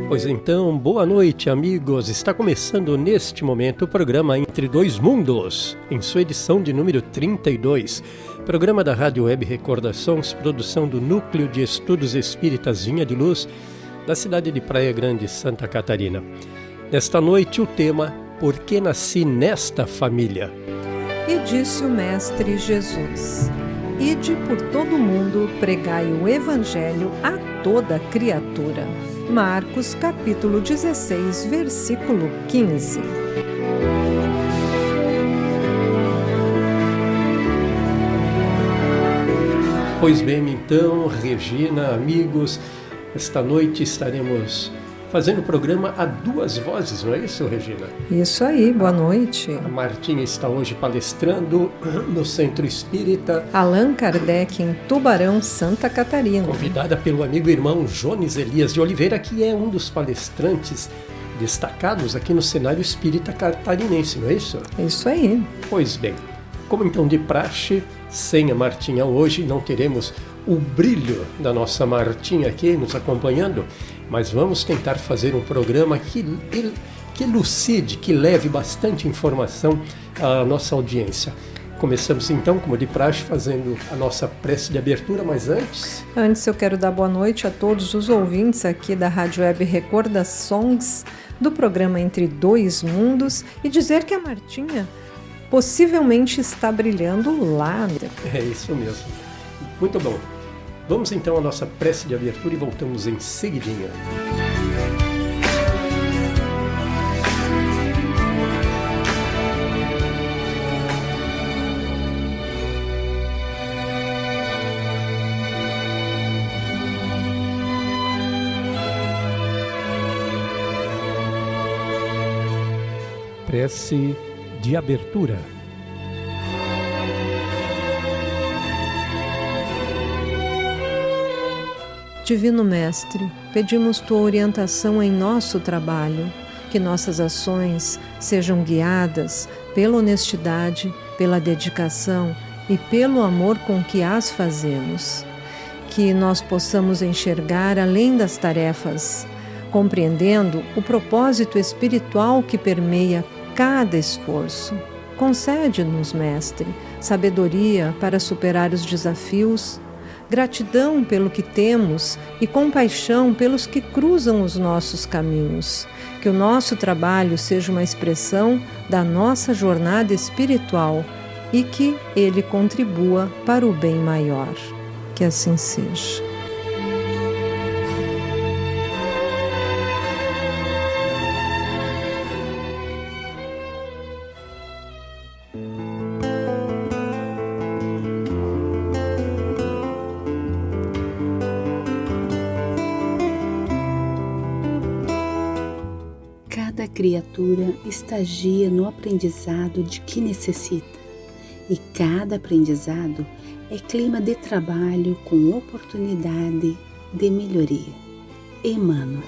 Pois então, boa noite, amigos. Está começando neste momento o programa Entre Dois Mundos, em sua edição de número 32. Programa da Rádio Web Recordações, produção do Núcleo de Estudos Espíritas Vinha de Luz, da cidade de Praia Grande, Santa Catarina. Nesta noite, o tema: Por que nasci nesta família? E disse o Mestre Jesus: Ide por todo o mundo, pregai o Evangelho a toda criatura. Marcos, capítulo 16, versículo 15. Pois bem, então, Regina, amigos, esta noite estaremos fazendo o programa a duas vozes, não é isso, Regina? Isso aí, boa noite. A Martinha está hoje palestrando no Centro Espírita Allan Kardec, em Tubarão, Santa Catarina. Convidada pelo amigo e irmão Jones Elias de Oliveira, que é um dos palestrantes destacados aqui no cenário espírita catarinense, não é isso? Isso aí. Pois bem, como então de praxe, sem a Martinha hoje, não teremos o brilho da nossa Martinha aqui nos acompanhando, mas vamos tentar fazer um programa que elucide, que leve bastante informação à nossa audiência. Começamos então, como de praxe, fazendo a nossa prece de abertura, mas antes... Antes eu quero dar boa noite a todos os ouvintes aqui da Rádio Web Recordações, do programa Entre Dois Mundos, e dizer que a Martinha possivelmente está brilhando lá. É isso mesmo. Muito bom. Vamos então à nossa prece de abertura e voltamos em seguidinha. Prece de abertura. Divino Mestre, pedimos Tua orientação em nosso trabalho, que nossas ações sejam guiadas pela honestidade, pela dedicação e pelo amor com que as fazemos. Que nós possamos enxergar além das tarefas, compreendendo o propósito espiritual que permeia cada esforço. Concede-nos, Mestre, sabedoria para superar os desafios, gratidão pelo que temos e compaixão pelos que cruzam os nossos caminhos. Que o nosso trabalho seja uma expressão da nossa jornada espiritual e que ele contribua para o bem maior. Que assim seja. Cada criatura estagia no aprendizado de que necessita, e cada aprendizado é clima de trabalho com oportunidade de melhoria. Emmanuel.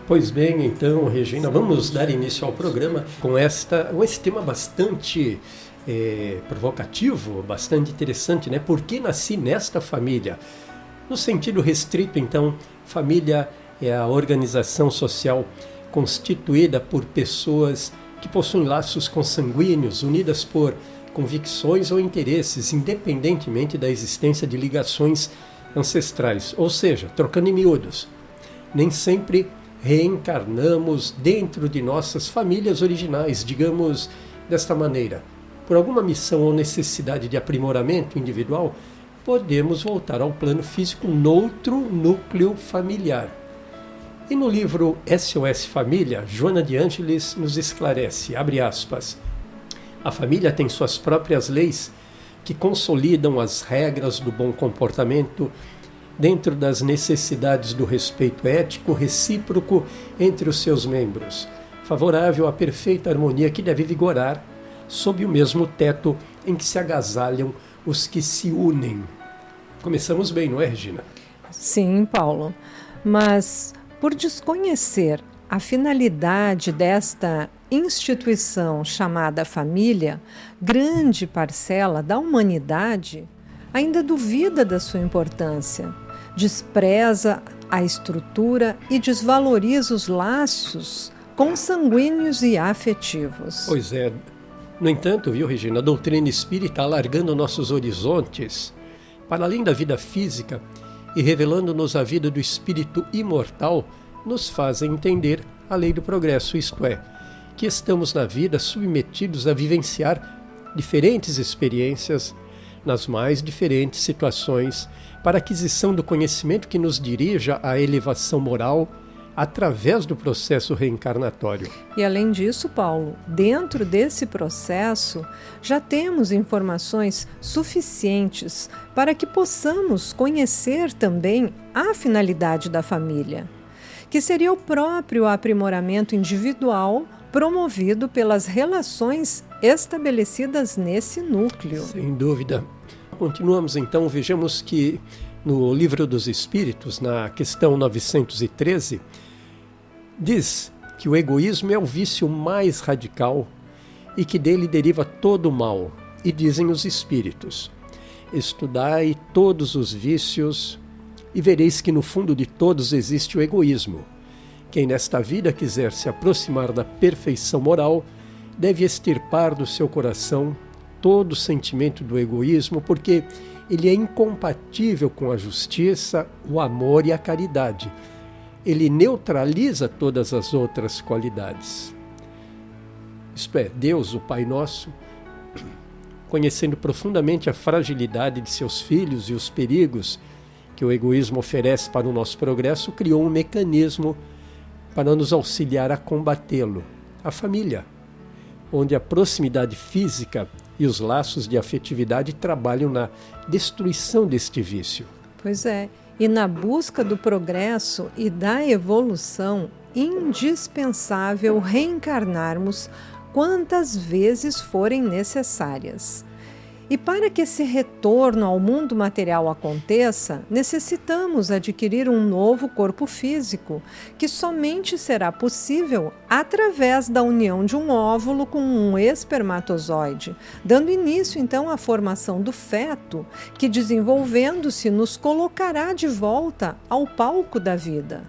Pois bem, então, Regina, vamos dar início ao programa com esse tema bastante provocativo, bastante interessante, né? Por que nasci nesta família? No sentido restrito, então, família é a organização social constituída por pessoas que possuem laços consanguíneos, unidas por convicções ou interesses, independentemente da existência de ligações ancestrais. Ou seja, trocando em miúdos, nem sempre reencarnamos dentro de nossas famílias originais, digamos desta maneira. Por alguma missão ou necessidade de aprimoramento individual, podemos voltar ao plano físico noutro núcleo familiar. E no livro SOS Família, Joana de Ângeles nos esclarece, abre aspas, a família tem suas próprias leis que consolidam as regras do bom comportamento dentro das necessidades do respeito ético recíproco entre os seus membros, favorável à perfeita harmonia que deve vigorar sob o mesmo teto em que se agasalham os que se unem. Começamos bem, não é, Regina? Sim, Paulo, mas por desconhecer a finalidade desta instituição chamada família, grande parcela da humanidade ainda duvida da sua importância, despreza a estrutura e desvaloriza os laços consanguíneos e afetivos. Pois é. No entanto, viu, Regina, a doutrina espírita alargando nossos horizontes para além da vida física e revelando-nos a vida do espírito imortal, nos faz entender a lei do progresso, isto é, que estamos na vida submetidos a vivenciar diferentes experiências nas mais diferentes situações para a aquisição do conhecimento que nos dirija à elevação moral através do processo reencarnatório. E além disso, Paulo, dentro desse processo já temos informações suficientes para que possamos conhecer também a finalidade da família, que seria o próprio aprimoramento individual promovido pelas relações estabelecidas nesse núcleo. Sem dúvida. Continuamos então, vejamos que no Livro dos Espíritos, na questão 913, diz que o egoísmo é o vício mais radical e que dele deriva todo o mal. E dizem os Espíritos: estudai todos os vícios e vereis que no fundo de todos existe o egoísmo. Quem nesta vida quiser se aproximar da perfeição moral deve extirpar do seu coração todo o sentimento do egoísmo, porque ele é incompatível com a justiça, o amor e a caridade. Ele neutraliza todas as outras qualidades. Isto é, Deus, o Pai Nosso, conhecendo profundamente a fragilidade de seus filhos e os perigos que o egoísmo oferece para o nosso progresso, criou um mecanismo para nos auxiliar a combatê-lo, a família, onde a proximidade física e os laços de afetividade trabalham na destruição deste vício. Pois é, e na busca do progresso e da evolução, indispensável reencarnarmos quantas vezes forem necessárias. E para que esse retorno ao mundo material aconteça, necessitamos adquirir um novo corpo físico, que somente será possível através da união de um óvulo com um espermatozoide, dando início então à formação do feto, que desenvolvendo-se nos colocará de volta ao palco da vida.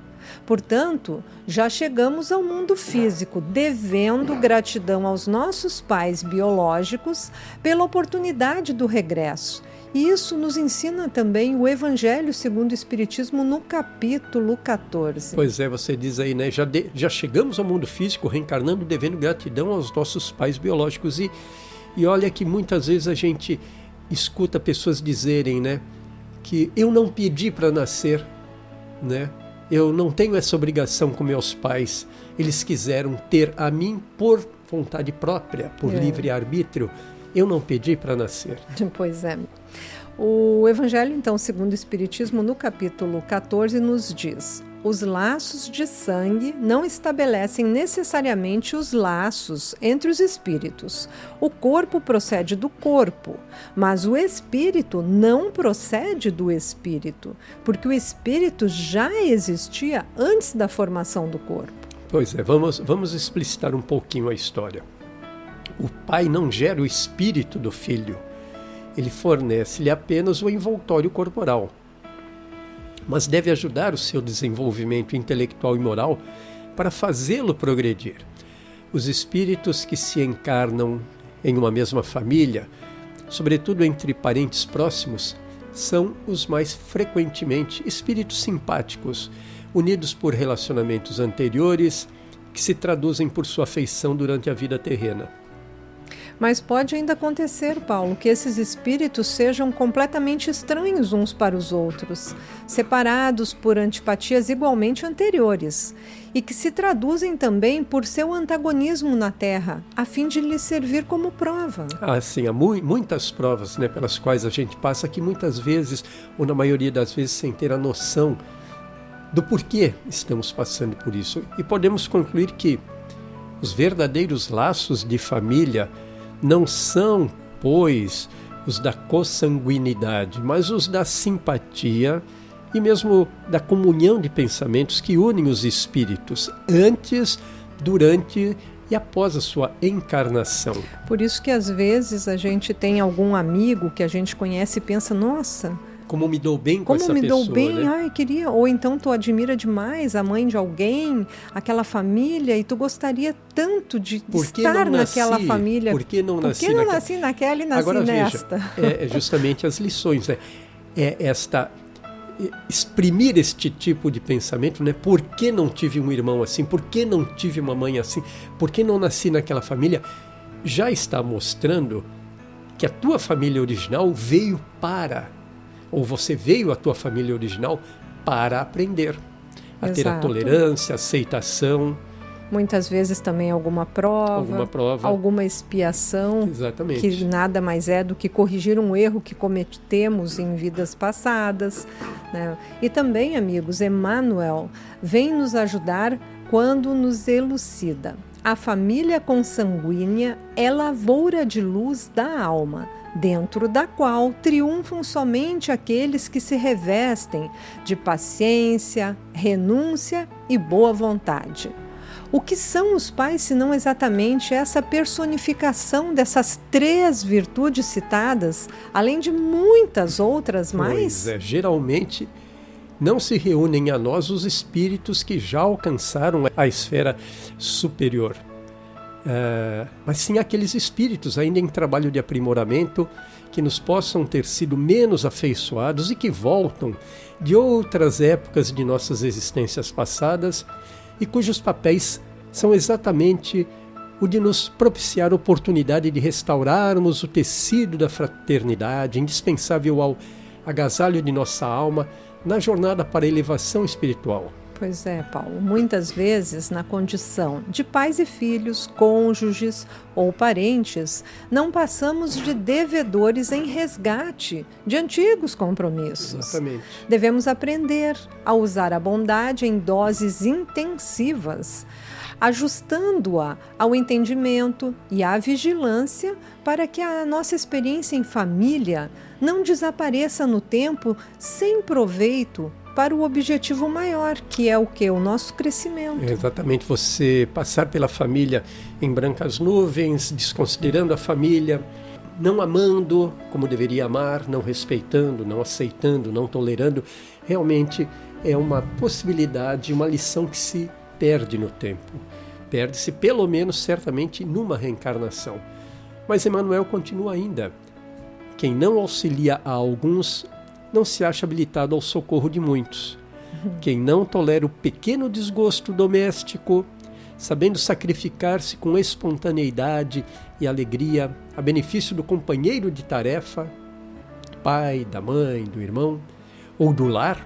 Portanto, já chegamos ao mundo físico devendo gratidão aos nossos pais biológicos pela oportunidade do regresso. E isso nos ensina também o Evangelho segundo o Espiritismo no capítulo 14. Pois é, você diz aí, né? Já chegamos ao mundo físico reencarnando devendo gratidão aos nossos pais biológicos. E olha que muitas vezes a gente escuta pessoas dizerem, né, que eu não pedi para nascer, né? Eu não tenho essa obrigação com meus pais. Eles quiseram ter a mim por vontade própria, por livre-arbítrio. Eu não pedi para nascer. Pois é. O Evangelho, então, segundo o Espiritismo, no capítulo 14, nos diz: os laços de sangue não estabelecem necessariamente os laços entre os espíritos. O corpo procede do corpo, mas o espírito não procede do espírito, porque o espírito já existia antes da formação do corpo. Pois é, vamos explicitar um pouquinho a história. O pai não gera o espírito do filho, ele fornece-lhe apenas o envoltório corporal, mas deve ajudar o seu desenvolvimento intelectual e moral para fazê-lo progredir. Os espíritos que se encarnam em uma mesma família, sobretudo entre parentes próximos, são os mais frequentemente espíritos simpáticos, unidos por relacionamentos anteriores, que se traduzem por sua afeição durante a vida terrena. Mas pode ainda acontecer, Paulo, que esses espíritos sejam completamente estranhos uns para os outros, separados por antipatias igualmente anteriores, e que se traduzem também por seu antagonismo na Terra, a fim de lhes servir como prova. Sim, há muitas provas, né, pelas quais a gente passa que muitas vezes, ou na maioria das vezes, sem ter a noção do porquê estamos passando por isso. E podemos concluir que os verdadeiros laços de família não são, pois, os da consanguinidade, mas os da simpatia e mesmo da comunhão de pensamentos que unem os espíritos antes, durante e após a sua encarnação. Por isso que às vezes a gente tem algum amigo que a gente conhece e pensa, nossa, como me dou bem com essa pessoa, como me dou bem, né? ai, queria. Ou então tu admira demais a mãe de alguém, aquela família, e tu gostaria tanto de estar naquela família. Por que não nasci naquela e nasci Agora, nesta? Veja, é justamente as lições, né? Exprimir este tipo de pensamento, né? Por que não tive um irmão assim? Por que não tive uma mãe assim? Por que não nasci naquela família? Já está mostrando que a tua família original veio ou você veio à tua família original para aprender a ter a tolerância, a aceitação. Muitas vezes também alguma prova, alguma expiação. Exatamente. Que nada mais é do que corrigir um erro que cometemos em vidas passadas, né? E também, amigos, Emmanuel vem nos ajudar quando nos elucida. A família consanguínea é lavoura de luz da alma, dentro da qual triunfam somente aqueles que se revestem de paciência, renúncia e boa vontade. O que são os pais, senão exatamente essa personificação dessas 3 virtudes citadas, além de muitas outras mais? Pois é, geralmente não se reúnem a nós os espíritos que já alcançaram a esfera superior. Mas sim aqueles espíritos ainda em trabalho de aprimoramento que nos possam ter sido menos afeiçoados e que voltam de outras épocas de nossas existências passadas e cujos papéis são exatamente o de nos propiciar a oportunidade de restaurarmos o tecido da fraternidade, indispensável ao agasalho de nossa alma na jornada para a elevação espiritual. Pois é, Paulo. Muitas vezes, na condição de pais e filhos, cônjuges ou parentes, não passamos de devedores em resgate de antigos compromissos. Exatamente. Devemos aprender a usar a bondade em doses intensivas, ajustando-a ao entendimento e à vigilância para que a nossa experiência em família não desapareça no tempo sem proveito para o objetivo maior, que é o quê? O nosso crescimento. Exatamente, você passar pela família em brancas nuvens, desconsiderando a família, não amando como deveria amar, não respeitando, não aceitando, não tolerando, realmente é uma possibilidade, uma lição que se perde no tempo. Perde-se pelo menos certamente numa reencarnação. Mas Emmanuel continua ainda. Quem não auxilia a alguns não se acha habilitado ao socorro de muitos. Quem não tolera o pequeno desgosto doméstico, sabendo sacrificar-se com espontaneidade e alegria a benefício do companheiro de tarefa, pai, da mãe, do irmão ou do lar,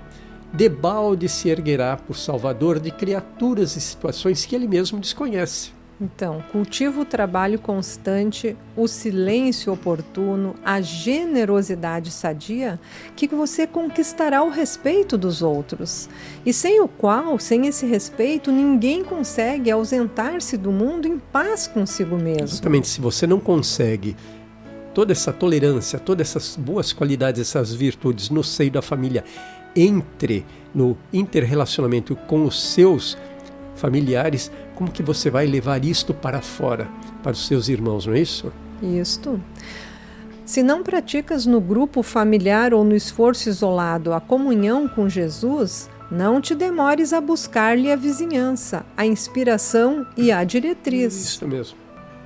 debalde se erguerá por salvador de criaturas e situações que ele mesmo desconhece. Então, cultiva o trabalho constante, o silêncio oportuno, a generosidade sadia, que você conquistará o respeito dos outros. E sem o qual, sem esse respeito, ninguém consegue ausentar-se do mundo em paz consigo mesmo. Exatamente, se você não consegue toda essa tolerância, todas essas boas qualidades, essas virtudes no seio da família, entre no interrelacionamento com os seus familiares, como que você vai levar isto para fora, para os seus irmãos, não é isso? Isto. Se não praticas no grupo familiar ou no esforço isolado a comunhão com Jesus, não te demores a buscar-lhe a vizinhança, a inspiração e a diretriz. Isso mesmo.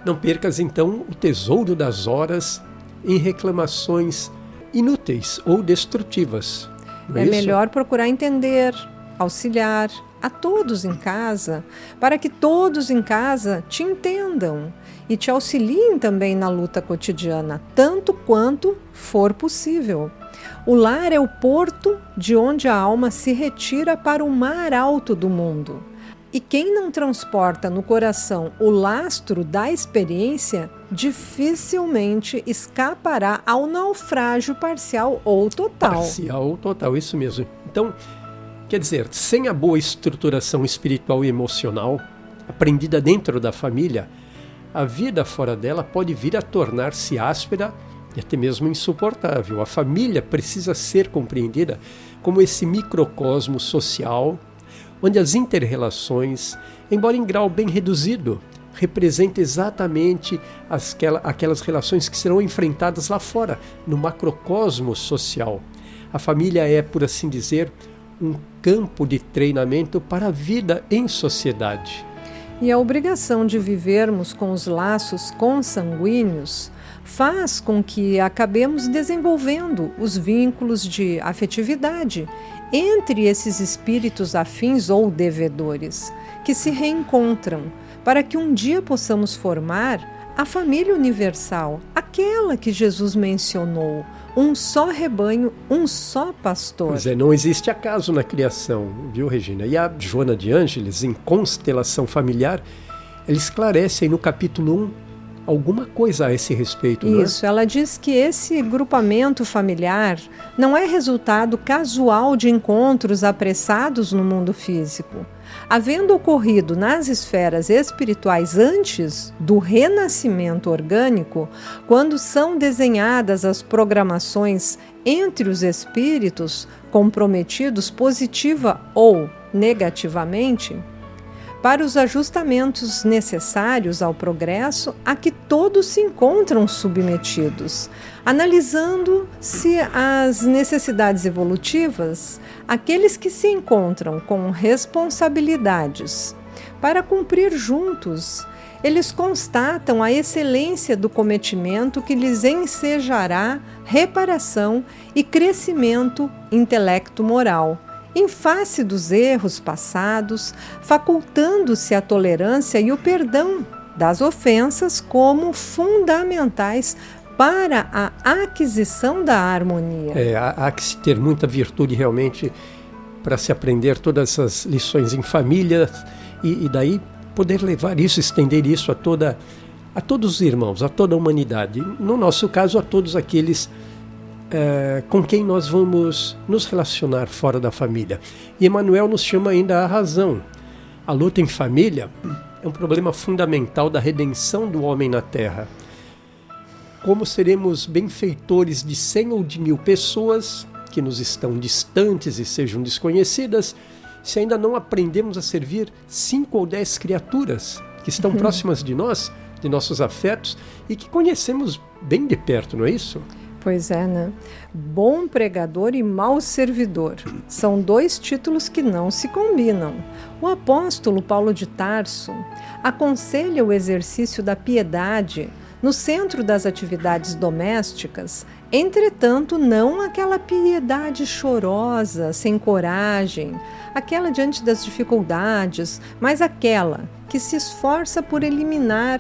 Não percas então o tesouro das horas em reclamações inúteis ou destrutivas. É melhor procurar entender, auxiliar a todos em casa, para que todos em casa te entendam e te auxiliem também na luta cotidiana, tanto quanto for possível. O lar é o porto de onde a alma se retira para o mar alto do mundo. E quem não transporta no coração o lastro da experiência, dificilmente escapará ao naufrágio parcial ou total. Parcial ou total, isso mesmo. Então, quer dizer, sem a boa estruturação espiritual e emocional, aprendida dentro da família, a vida fora dela pode vir a tornar-se áspera e até mesmo insuportável. A família precisa ser compreendida como esse microcosmo social, onde as inter-relações, embora em grau bem reduzido, representam exatamente aquelas relações que serão enfrentadas lá fora, no macrocosmo social. A família é, por assim dizer, um campo de treinamento para a vida em sociedade. E a obrigação de vivermos com os laços consanguíneos faz com que acabemos desenvolvendo os vínculos de afetividade entre esses espíritos afins ou devedores, que se reencontram, para que um dia possamos formar a família universal, aquela que Jesus mencionou, um só rebanho, um só pastor. Pois é, não existe acaso na criação, viu, Regina? E a Joana de Ângeles, em Constelação Familiar, ela esclarece aí no capítulo 1 alguma coisa a esse respeito. Isso, não é? Ela diz que esse grupamento familiar não é resultado casual de encontros apressados no mundo físico. Havendo ocorrido nas esferas espirituais antes do renascimento orgânico, quando são desenhadas as programações entre os espíritos comprometidos positiva ou negativamente, para os ajustamentos necessários ao progresso a que todos se encontram submetidos, analisando se as necessidades evolutivas, aqueles que se encontram com responsabilidades para cumprir juntos, eles constatam a excelência do cometimento que lhes ensejará reparação e crescimento intelecto-moral, em face dos erros passados, facultando-se a tolerância e o perdão das ofensas como fundamentais para a aquisição da harmonia. Há que se ter muita virtude realmente para se aprender todas essas lições em família e daí poder levar isso, estender isso a todos os irmãos, a toda a humanidade. No nosso caso, a todos aqueles com quem nós vamos nos relacionar fora da família. E Emmanuel nos chama ainda à razão. A luta em família é um problema fundamental da redenção do homem na Terra. Como seremos benfeitores de 100 ou de 1000 pessoas que nos estão distantes e sejam desconhecidas, se ainda não aprendemos a servir 5 ou 10 criaturas que estão próximas de nós, de nossos afetos e que conhecemos bem de perto, não é isso? Pois é, né? Bom pregador e mau servidor. São 2 títulos que não se combinam. O apóstolo Paulo de Tarso aconselha o exercício da piedade no centro das atividades domésticas, entretanto, não aquela piedade chorosa, sem coragem, aquela diante das dificuldades, mas aquela que se esforça por eliminar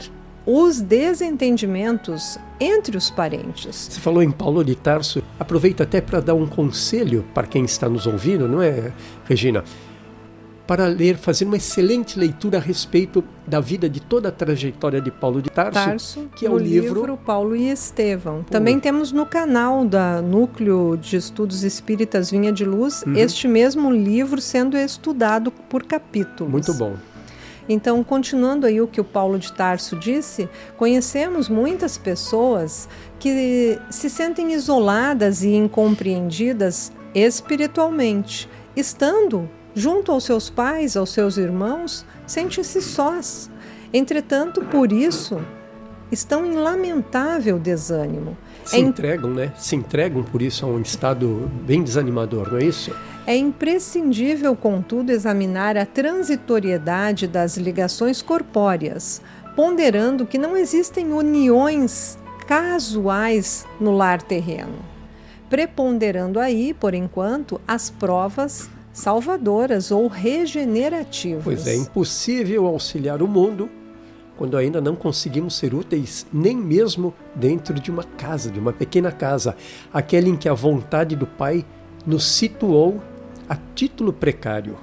os desentendimentos entre os parentes. Você falou em Paulo de Tarso, aproveito até para dar um conselho para quem está nos ouvindo, não é, Regina? Para fazer uma excelente leitura a respeito da vida de toda a trajetória de Paulo de Tarso, que é o livro Paulo e Estevão. Também temos no canal da Núcleo de Estudos Espíritas Vinha de Luz, este mesmo livro sendo estudado por capítulos. Muito bom. Então, continuando aí o que o Paulo de Tarso disse, conhecemos muitas pessoas que se sentem isoladas e incompreendidas espiritualmente. Estando junto aos seus pais, aos seus irmãos, sentem-se sós. Entretanto, por isso, estão em lamentável desânimo. Se entregam, né? Se entregam por isso a um estado bem desanimador, não é isso? É imprescindível, contudo, examinar a transitoriedade das ligações corpóreas, ponderando que não existem uniões casuais no lar terreno, preponderando aí, por enquanto, as provas salvadoras ou regenerativas. Pois é impossível auxiliar o mundo quando ainda não conseguimos ser úteis nem mesmo dentro de uma casa, de uma pequena casa, aquela em que a vontade do Pai nos situou a título precário.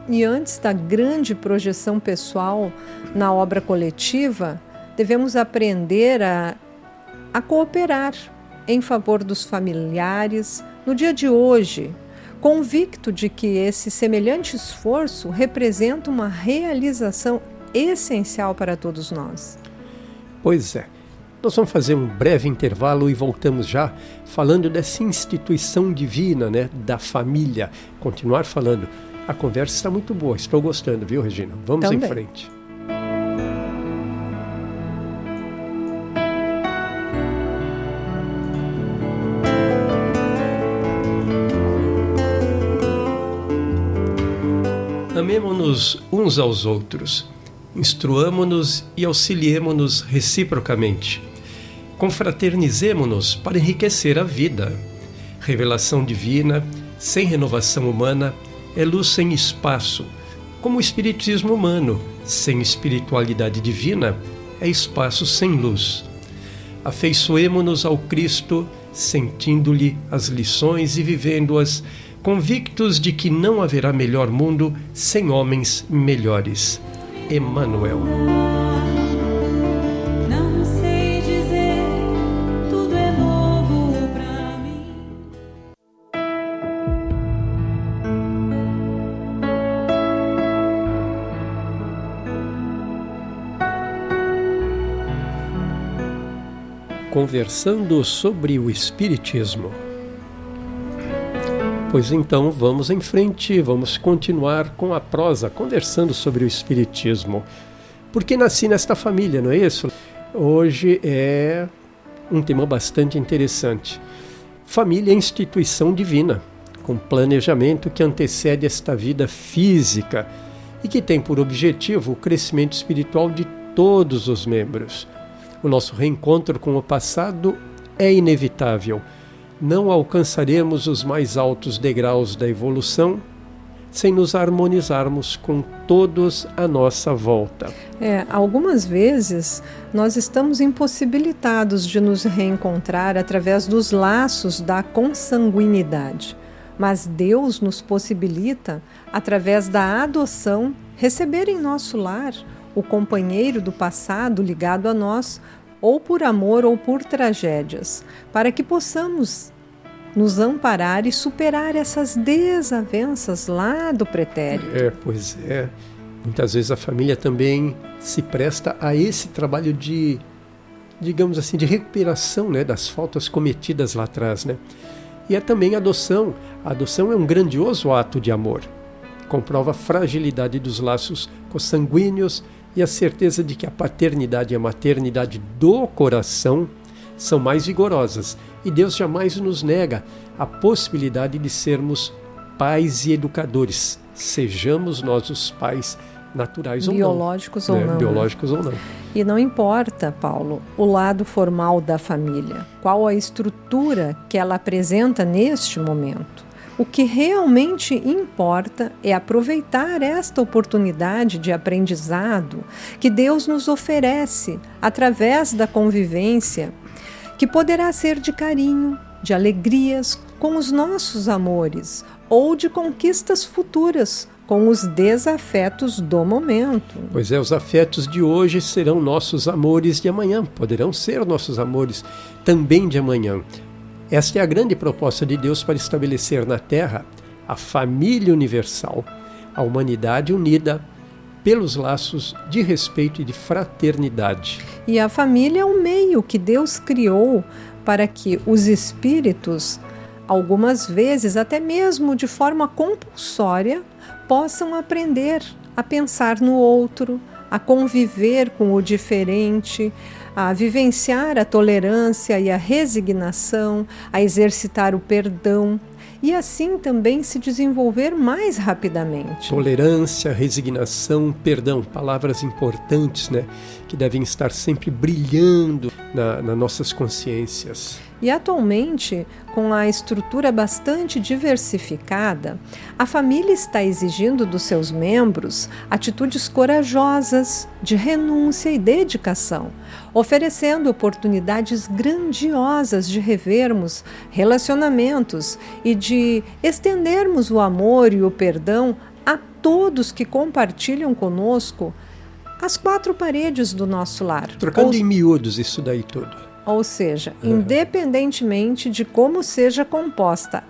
E antes da grande projeção pessoal na obra coletiva, devemos aprender a cooperar em favor dos familiares no dia de hoje, convicto de que esse semelhante esforço representa uma realização essencial para todos nós. Pois é. Nós vamos fazer um breve intervalo e voltamos já falando dessa instituição divina, né, da família. Continuar falando. A conversa está muito boa, estou gostando, viu, Regina? Vamos Também. em frente. Amemo-nos uns aos outros, instruamo-nos e auxiliemo-nos reciprocamente. Confraternizemo-nos para enriquecer a vida. Revelação divina, sem renovação humana, é luz sem espaço, como o espiritismo humano, sem espiritualidade divina, é espaço sem luz. Afeiçoemo-nos ao Cristo, sentindo-lhe as lições e vivendo-as, convictos de que não haverá melhor mundo sem homens melhores. Emmanuel. Não sei dizer, tudo é novo pra mim. Conversando sobre o Espiritismo. Pois então, vamos em frente, vamos continuar com a prosa, conversando sobre o Espiritismo. Porque nasci nesta família, não é isso? Hoje é um tema bastante interessante. Família é instituição divina, com planejamento que antecede esta vida física e que tem por objetivo o crescimento espiritual de todos os membros. O nosso reencontro com o passado é inevitável. Não alcançaremos os mais altos degraus da evolução sem nos harmonizarmos com todos à nossa volta. Algumas vezes nós estamos impossibilitados de nos reencontrar através dos laços da consanguinidade, mas Deus nos possibilita, através da adoção, receber em nosso lar o companheiro do passado ligado a nós, ou por amor ou por tragédias, para que possamos nos amparar e superar essas desavenças lá do pretérito. Pois é. Muitas vezes a família também se presta a esse trabalho de, digamos assim, de recuperação, né, das faltas cometidas lá atrás, né? E é também a adoção. A adoção é um grandioso ato de amor. Comprova a fragilidade dos laços consanguíneos e a certeza de que a paternidade e a maternidade do coração são mais vigorosas. E Deus jamais nos nega a possibilidade de sermos pais e educadores. Sejamos nós os pais naturais ou não. Biológicos ou não. Biológicos ou não. E não importa, Paulo, o lado formal da família, qual a estrutura que ela apresenta neste momento. O que realmente importa é aproveitar esta oportunidade de aprendizado que Deus nos oferece através da convivência, que poderá ser de carinho, de alegrias com os nossos amores ou de conquistas futuras com os desafetos do momento. Pois é, os afetos de hoje serão nossos amores de amanhã, poderão ser nossos amores também de amanhã. Esta é a grande proposta de Deus para estabelecer na Terra a família universal, a humanidade unida pelos laços de respeito e de fraternidade. E a família é o meio que Deus criou para que os espíritos, algumas vezes até mesmo de forma compulsória, possam aprender a pensar no outro, a conviver com o diferente, a vivenciar a tolerância e a resignação, a exercitar o perdão e assim também se desenvolver mais rapidamente. Tolerância, resignação, perdão, palavras importantes, né, que devem estar sempre brilhando nas nossas consciências. E atualmente, com a estrutura bastante diversificada, a família está exigindo dos seus membros atitudes corajosas, de renúncia e dedicação, oferecendo oportunidades grandiosas de revermos relacionamentos e de estendermos o amor e o perdão a todos que compartilham conosco as quatro paredes do nosso lar. Trocando em miúdos isso daí tudo. Ou seja, independentemente de como seja composta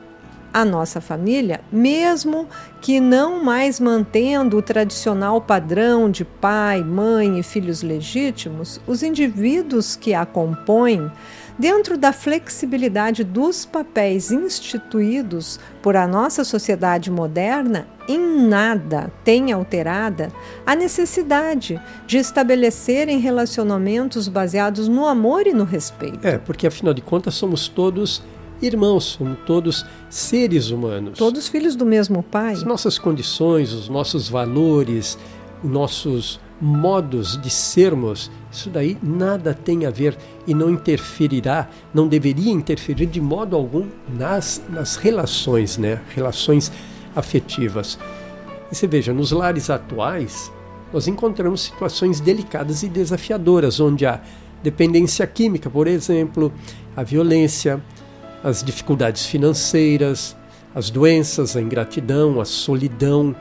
a nossa família, mesmo que não mais mantendo o tradicional padrão de pai, mãe e filhos legítimos, os indivíduos que a compõem, dentro da flexibilidade dos papéis instituídos por a nossa sociedade moderna, em nada tem alterada a necessidade de estabelecerem relacionamentos baseados no amor e no respeito. Porque afinal de contas somos todos irmãos, somos todos seres humanos. Todos filhos do mesmo pai. As nossas condições, os nossos valores, os nossos modos de sermos, isso daí nada tem a ver e não interferirá, não deveria interferir de modo algum nas relações, né? Relações afetivas. E você veja, nos lares atuais, nós encontramos situações delicadas e desafiadoras, onde há dependência química, por exemplo, a violência, as dificuldades financeiras, as doenças, a ingratidão, a solidão,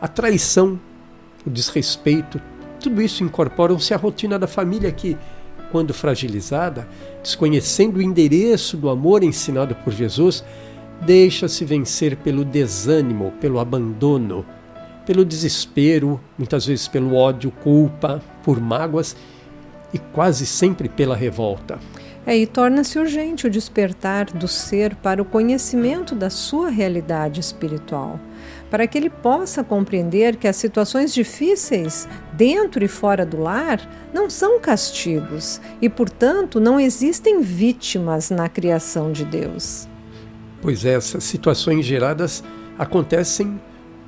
a traição, o desrespeito. Tudo isso incorporam-se à rotina da família que, quando fragilizada, desconhecendo o endereço do amor ensinado por Jesus, deixa-se vencer pelo desânimo, pelo abandono, pelo desespero, muitas vezes pelo ódio, culpa, por mágoas e quase sempre pela revolta. E torna-se urgente o despertar do ser para o conhecimento da sua realidade espiritual, para que ele possa compreender que as situações difíceis dentro e fora do lar não são castigos e, portanto, não existem vítimas na criação de Deus. Pois essas situações geradas acontecem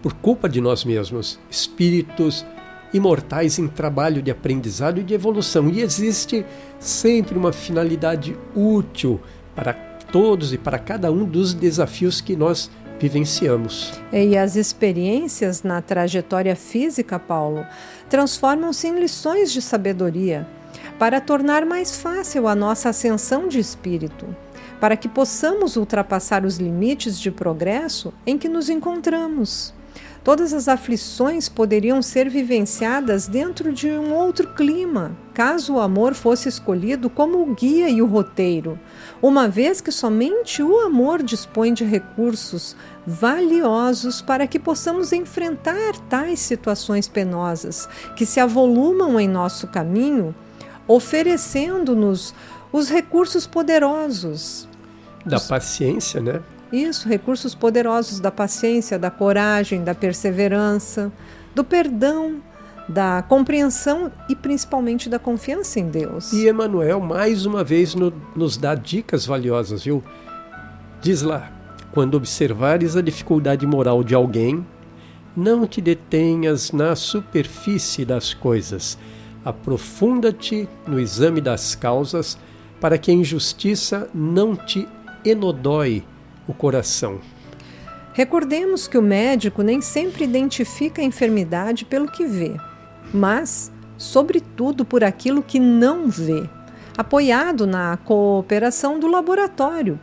por culpa de nós mesmos, espíritos imortais em trabalho de aprendizado e de evolução. E existe sempre uma finalidade útil para todos e para cada um dos desafios que nós vivenciamos. E as experiências na trajetória física, Paulo, transformam-se em lições de sabedoria para tornar mais fácil a nossa ascensão de espírito, para que possamos ultrapassar os limites de progresso em que nos encontramos. Todas as aflições poderiam ser vivenciadas dentro de um outro clima, caso o amor fosse escolhido como o guia e o roteiro, uma vez que somente o amor dispõe de recursos valiosos para que possamos enfrentar tais situações penosas que se avolumam em nosso caminho, oferecendo-nos os recursos poderosos. Da paciência, né? Isso, recursos poderosos da paciência, da coragem, da perseverança, do perdão, da compreensão e principalmente da confiança em Deus. E Emmanuel, mais uma vez, nos dá dicas valiosas, viu? Diz lá, quando observares a dificuldade moral de alguém, não te detenhas na superfície das coisas. Aprofunda-te no exame das causas, para que a injustiça não te enodói o coração. Recordemos que o médico nem sempre identifica a enfermidade pelo que vê, mas, sobretudo, por aquilo que não vê, apoiado na cooperação do laboratório.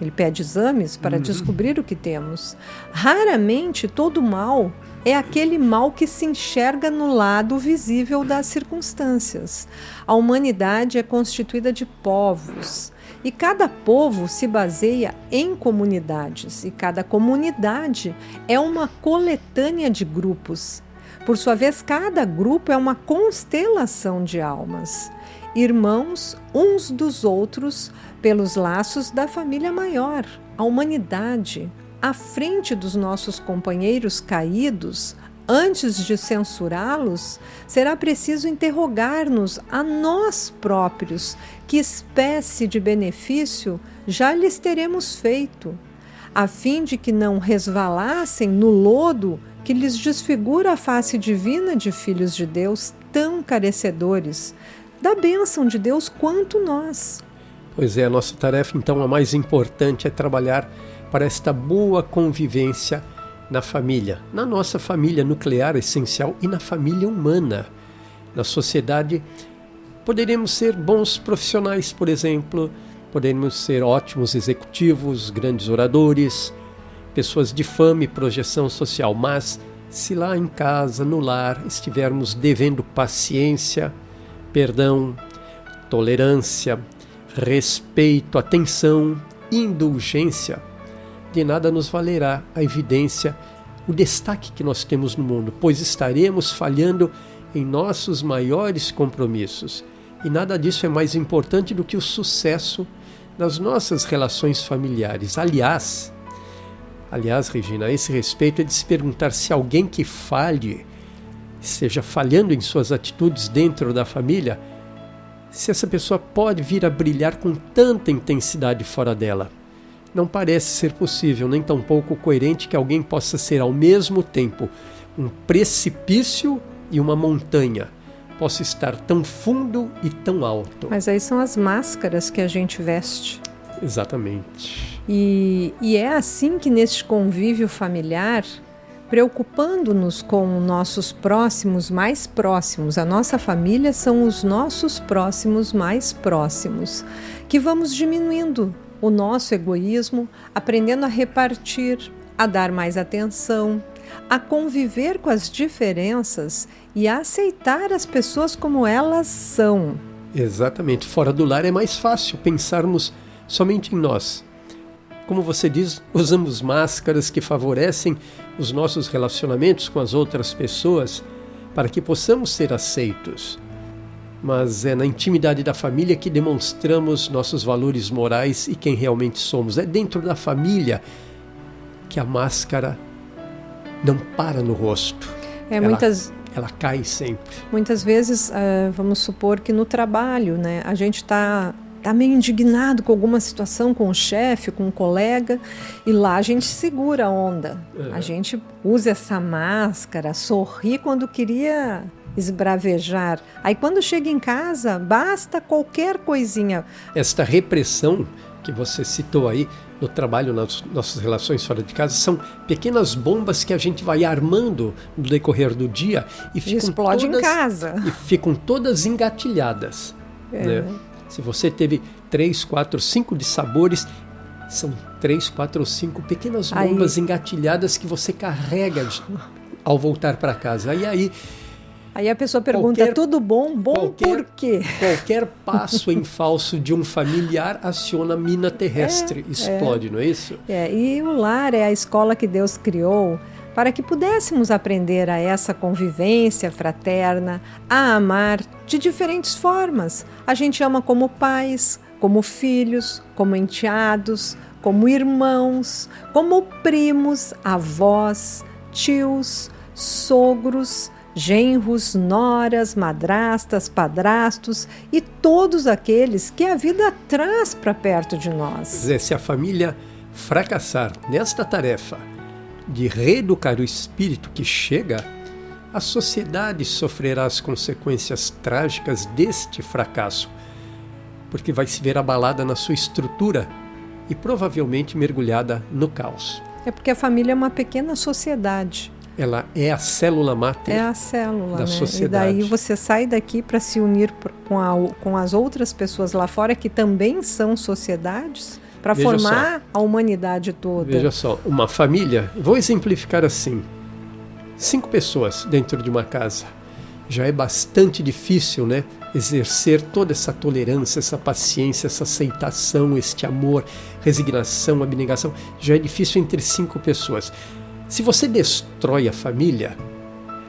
Ele pede exames para descobrir o que temos. Raramente todo mal é aquele mal que se enxerga no lado visível das circunstâncias. A humanidade é constituída de povos, e cada povo se baseia em comunidades, e cada comunidade é uma coletânea de grupos. Por sua vez, cada grupo é uma constelação de almas, irmãos uns dos outros pelos laços da família maior. A humanidade, à frente dos nossos companheiros caídos, antes de censurá-los, será preciso interrogar-nos a nós próprios que espécie de benefício já lhes teremos feito, a fim de que não resvalassem no lodo que lhes desfigura a face divina de filhos de Deus tão carecedores da bênção de Deus quanto nós. Pois é, a nossa tarefa então a mais importante é trabalhar para esta boa convivência na família, na nossa família nuclear essencial e na família humana. Na sociedade, poderíamos ser bons profissionais, por exemplo, poderíamos ser ótimos executivos, grandes oradores, pessoas de fama e projeção social, mas se lá em casa, no lar, estivermos devendo paciência, perdão, tolerância, respeito, atenção, indulgência, de nada nos valerá a evidência, o destaque que nós temos no mundo, pois estaremos falhando em nossos maiores compromissos. E nada disso é mais importante do que o sucesso nas nossas relações familiares. Aliás, Regina, a esse respeito é de se perguntar se alguém que falhe, seja falhando em suas atitudes dentro da família, se essa pessoa pode vir a brilhar com tanta intensidade fora dela. Não parece ser possível, nem tampouco coerente que alguém possa ser ao mesmo tempo um precipício e uma montanha, possa estar tão fundo e tão alto. Mas aí são as máscaras que a gente veste. Exatamente. E é assim que neste convívio familiar, preocupando-nos com nossos próximos mais próximos, a nossa família são os nossos próximos mais próximos, que vamos diminuindo o nosso egoísmo, aprendendo a repartir, a dar mais atenção, a conviver com as diferenças e a aceitar as pessoas como elas são. Exatamente. Fora do lar é mais fácil pensarmos somente em nós. Como você diz, usamos máscaras que favorecem os nossos relacionamentos com as outras pessoas para que possamos ser aceitos. Mas é na intimidade da família que demonstramos nossos valores morais e quem realmente somos. É dentro da família que a máscara não para no rosto. Ela cai sempre. Muitas vezes, vamos supor que no trabalho, né, a gente está meio indignado com alguma situação, com o chefe, com um colega, e lá a gente segura a onda. A gente usa essa máscara, sorri quando queria esbravejar. Aí quando chega em casa, basta qualquer coisinha. Esta repressão que você citou aí no trabalho, nas nossas relações fora de casa, são pequenas bombas que a gente vai armando no decorrer do dia e explode em casa. E ficam todas engatilhadas. Né? Se você teve 3, 4, 5 dissabores, são 3, 4 ou 5 pequenas bombas engatilhadas que você carrega ao voltar para casa. Aí a pessoa pergunta, tudo bom? Bom por quê? Qualquer passo em falso de um familiar aciona a mina terrestre, explode, não é isso? E o lar é a escola que Deus criou para que pudéssemos aprender a essa convivência fraterna, a amar de diferentes formas. A gente ama como pais, como filhos, como enteados, como irmãos, como primos, avós, tios, sogros, genros, noras, madrastas, padrastos e todos aqueles que a vida traz para perto de nós. Se a família fracassar nesta tarefa de reeducar o espírito que chega, a sociedade sofrerá as consequências trágicas deste fracasso, porque vai se ver abalada na sua estrutura e provavelmente mergulhada no caos. É porque a família é uma pequena sociedade. Ela é a célula máter da sociedade. E daí você sai daqui para se unir com as outras pessoas lá fora que também são sociedades, para formar a humanidade toda. Veja só, uma família, vou exemplificar assim, 5 pessoas dentro de uma casa. Já é bastante difícil, né, exercer toda essa tolerância, essa paciência, essa aceitação, este amor, resignação, abnegação. Já é difícil entre 5 pessoas. Se você destrói a família,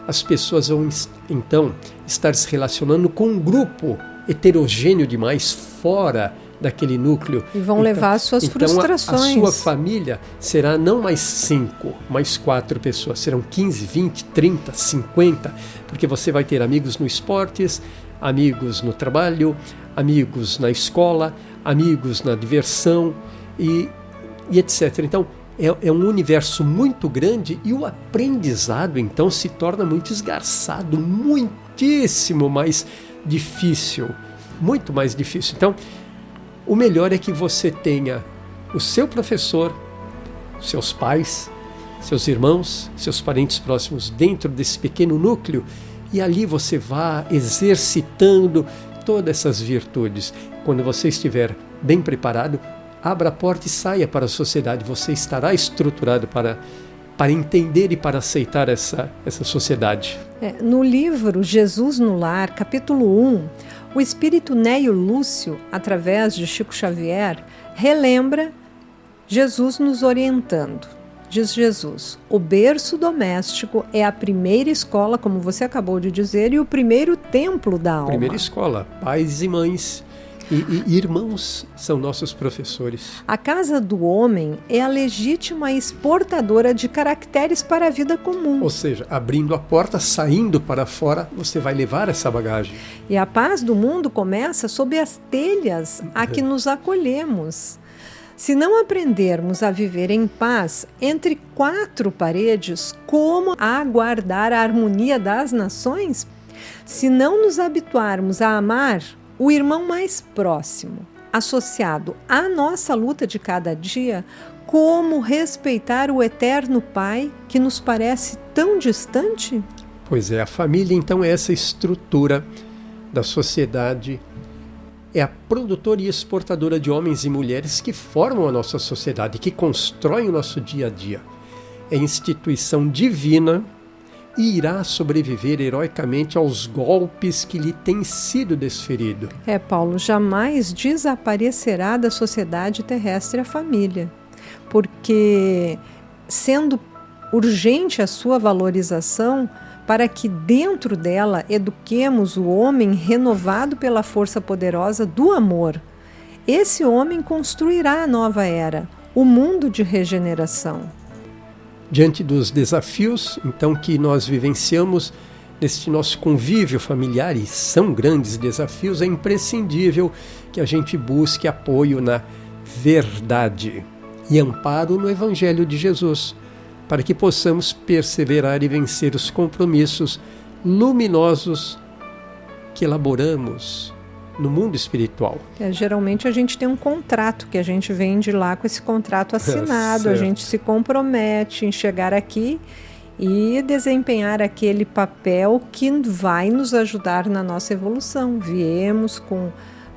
as pessoas vão então estar se relacionando com um grupo heterogêneo demais fora daquele núcleo. E vão levar as suas frustrações. A sua família será não mais 5, mais 4 pessoas. Serão 15, 20, 30, 50, porque você vai ter amigos no esportes, amigos no trabalho, amigos na escola, amigos na diversão e etc. Então, é um universo muito grande e o aprendizado, então, se torna muito esgarçado, muitíssimo mais difícil, muito mais difícil. Então, o melhor é que você tenha o seu professor, seus pais, seus irmãos, seus parentes próximos dentro desse pequeno núcleo e ali você vá exercitando todas essas virtudes. Quando você estiver bem preparado, abra a porta e saia para a sociedade. Você estará estruturado para entender e para aceitar essa sociedade. No livro Jesus no Lar, capítulo 1, o espírito Neio Lúcio, através de Chico Xavier, relembra Jesus nos orientando. Diz Jesus, o berço doméstico é a primeira escola, como você acabou de dizer, e o primeiro templo da alma. Primeira escola, pais e mães e irmãos são nossos professores. A casa do homem é a legítima exportadora de caracteres para a vida comum. Ou seja, abrindo a porta, saindo para fora, você vai levar essa bagagem. E a paz do mundo começa sob as telhas a que nos acolhemos. Se não aprendermos a viver em paz entre quatro paredes, como aguardar a harmonia das nações? Se não nos habituarmos a amar o irmão mais próximo, associado à nossa luta de cada dia, como respeitar o eterno Pai que nos parece tão distante? Pois é, a família então é essa estrutura da sociedade, é a produtora e exportadora de homens e mulheres que formam a nossa sociedade, que constroem o nosso dia a dia. É instituição divina e irá sobreviver heroicamente aos golpes que lhe têm sido desferido. Paulo, jamais desaparecerá da sociedade terrestre a família, porque sendo urgente a sua valorização, para que dentro dela eduquemos o homem renovado pela força poderosa do amor. Esse homem construirá a nova era, o mundo de regeneração. Diante dos desafios, então, que nós vivenciamos neste nosso convívio familiar, e são grandes desafios, é imprescindível que a gente busque apoio na verdade e amparo no Evangelho de Jesus, para que possamos perseverar e vencer os compromissos luminosos que elaboramos no mundo espiritual. Geralmente a gente tem um contrato que a gente vende lá com esse contrato assinado, a gente se compromete em chegar aqui e desempenhar aquele papel que vai nos ajudar na nossa evolução. Viemos com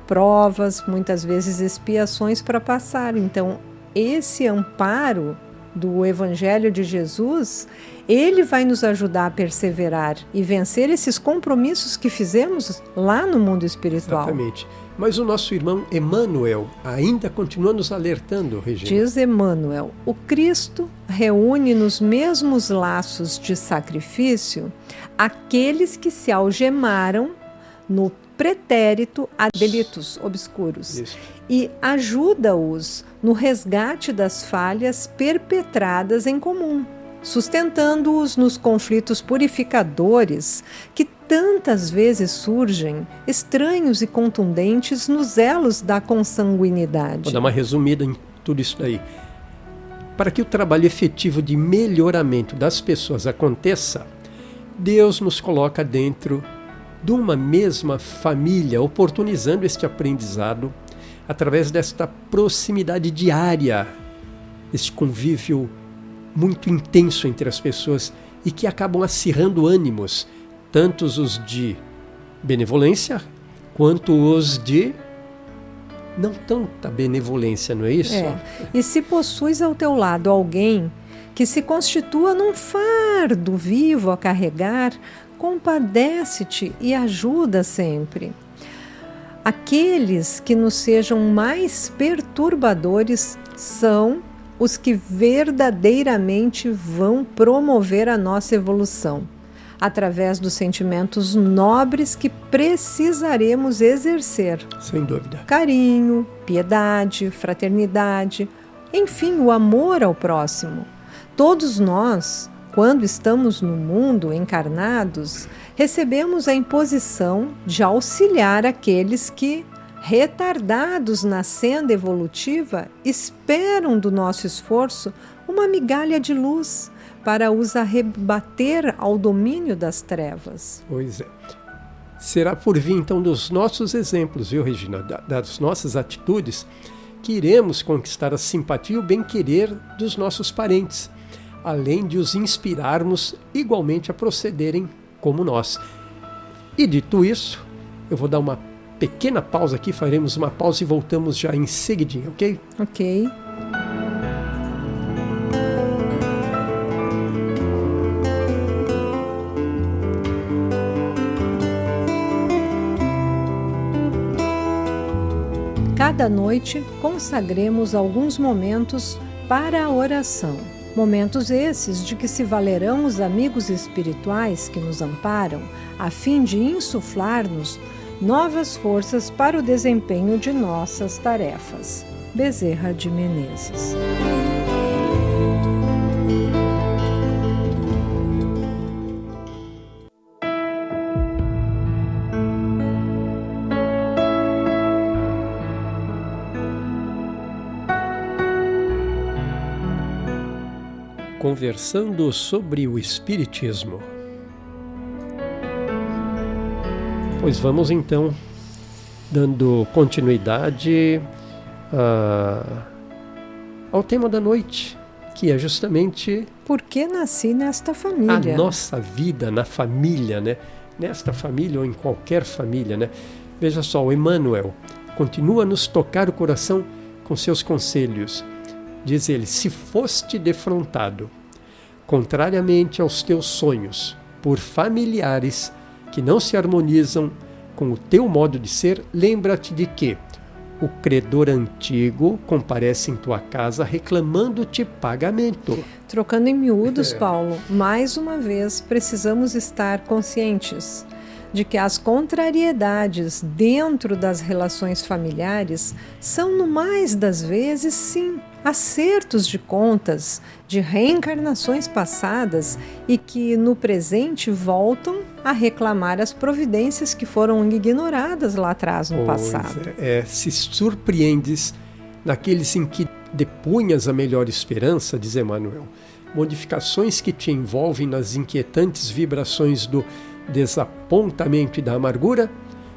provas, muitas vezes expiações para passar. Então, esse amparo do Evangelho de Jesus, ele vai nos ajudar a perseverar e vencer esses compromissos que fizemos lá no mundo espiritual. Exatamente. Mas o nosso irmão Emmanuel ainda continua nos alertando, Regina. Diz Emmanuel, o Cristo reúne nos mesmos laços de sacrifício aqueles que se algemaram no pretérito a delitos obscuros. Isso. E ajuda-os no resgate das falhas perpetradas em comum, sustentando-os nos conflitos purificadores que tantas vezes surgem, estranhos e contundentes, nos elos da consanguinidade. Vou dar uma resumida em tudo isso daí. Para que o trabalho efetivo de melhoramento das pessoas aconteça, Deus nos coloca dentro de uma mesma família, oportunizando este aprendizado através desta proximidade diária, este convívio muito intenso entre as pessoas e que acabam acirrando ânimos, tanto os de benevolência quanto os de não tanta benevolência, não é isso? E se possuis ao teu lado alguém que se constitua num fardo vivo a carregar, compadece-te e ajuda sempre. Aqueles que nos sejam mais perturbadores são os que verdadeiramente vão promover a nossa evolução, através dos sentimentos nobres que precisaremos exercer. Sem dúvida. Carinho, piedade, fraternidade, enfim, o amor ao próximo. Todos nós, quando estamos no mundo encarnados, recebemos a imposição de auxiliar aqueles que, retardados na senda evolutiva, esperam do nosso esforço uma migalha de luz para os arrebater ao domínio das trevas. Pois é. Será por vir, então, dos nossos exemplos, viu, Regina, das nossas atitudes, que iremos conquistar a simpatia e o bem-querer dos nossos parentes, além de os inspirarmos igualmente a procederem como nós. E dito isso, eu vou dar uma pequena pausa aqui, faremos uma pausa e voltamos já em seguidinho, ok? Ok. cada noite consagremos alguns momentos para a oração. Momentos esses de que se valerão os amigos espirituais que nos amparam, a fim de insuflar-nos novas forças para o desempenho de nossas tarefas. Bezerra de Menezes. Conversando sobre o Espiritismo. Pois vamos então dando continuidade ao tema da noite, que é justamente por que nasci nesta família? A nossa vida na família, né? Nesta família ou em qualquer família, né? Veja só, o Emmanuel continua a nos tocar o coração com seus conselhos. Diz ele: se foste defrontado, contrariamente aos teus sonhos, por familiares que não se harmonizam com o teu modo de ser, lembra-te de que o credor antigo comparece em tua casa reclamando-te pagamento. Trocando em miúdos, Paulo, mais uma vez precisamos estar conscientes de que as contrariedades dentro das relações familiares são, no mais das vezes, sim, acertos de contas, de reencarnações passadas e que no presente voltam a reclamar as providências que foram ignoradas lá atrás no passado. Se surpreendes naqueles em que depunhas a melhor esperança, diz Emmanuel, modificações que te envolvem nas inquietantes vibrações do desapontamento e da amargura,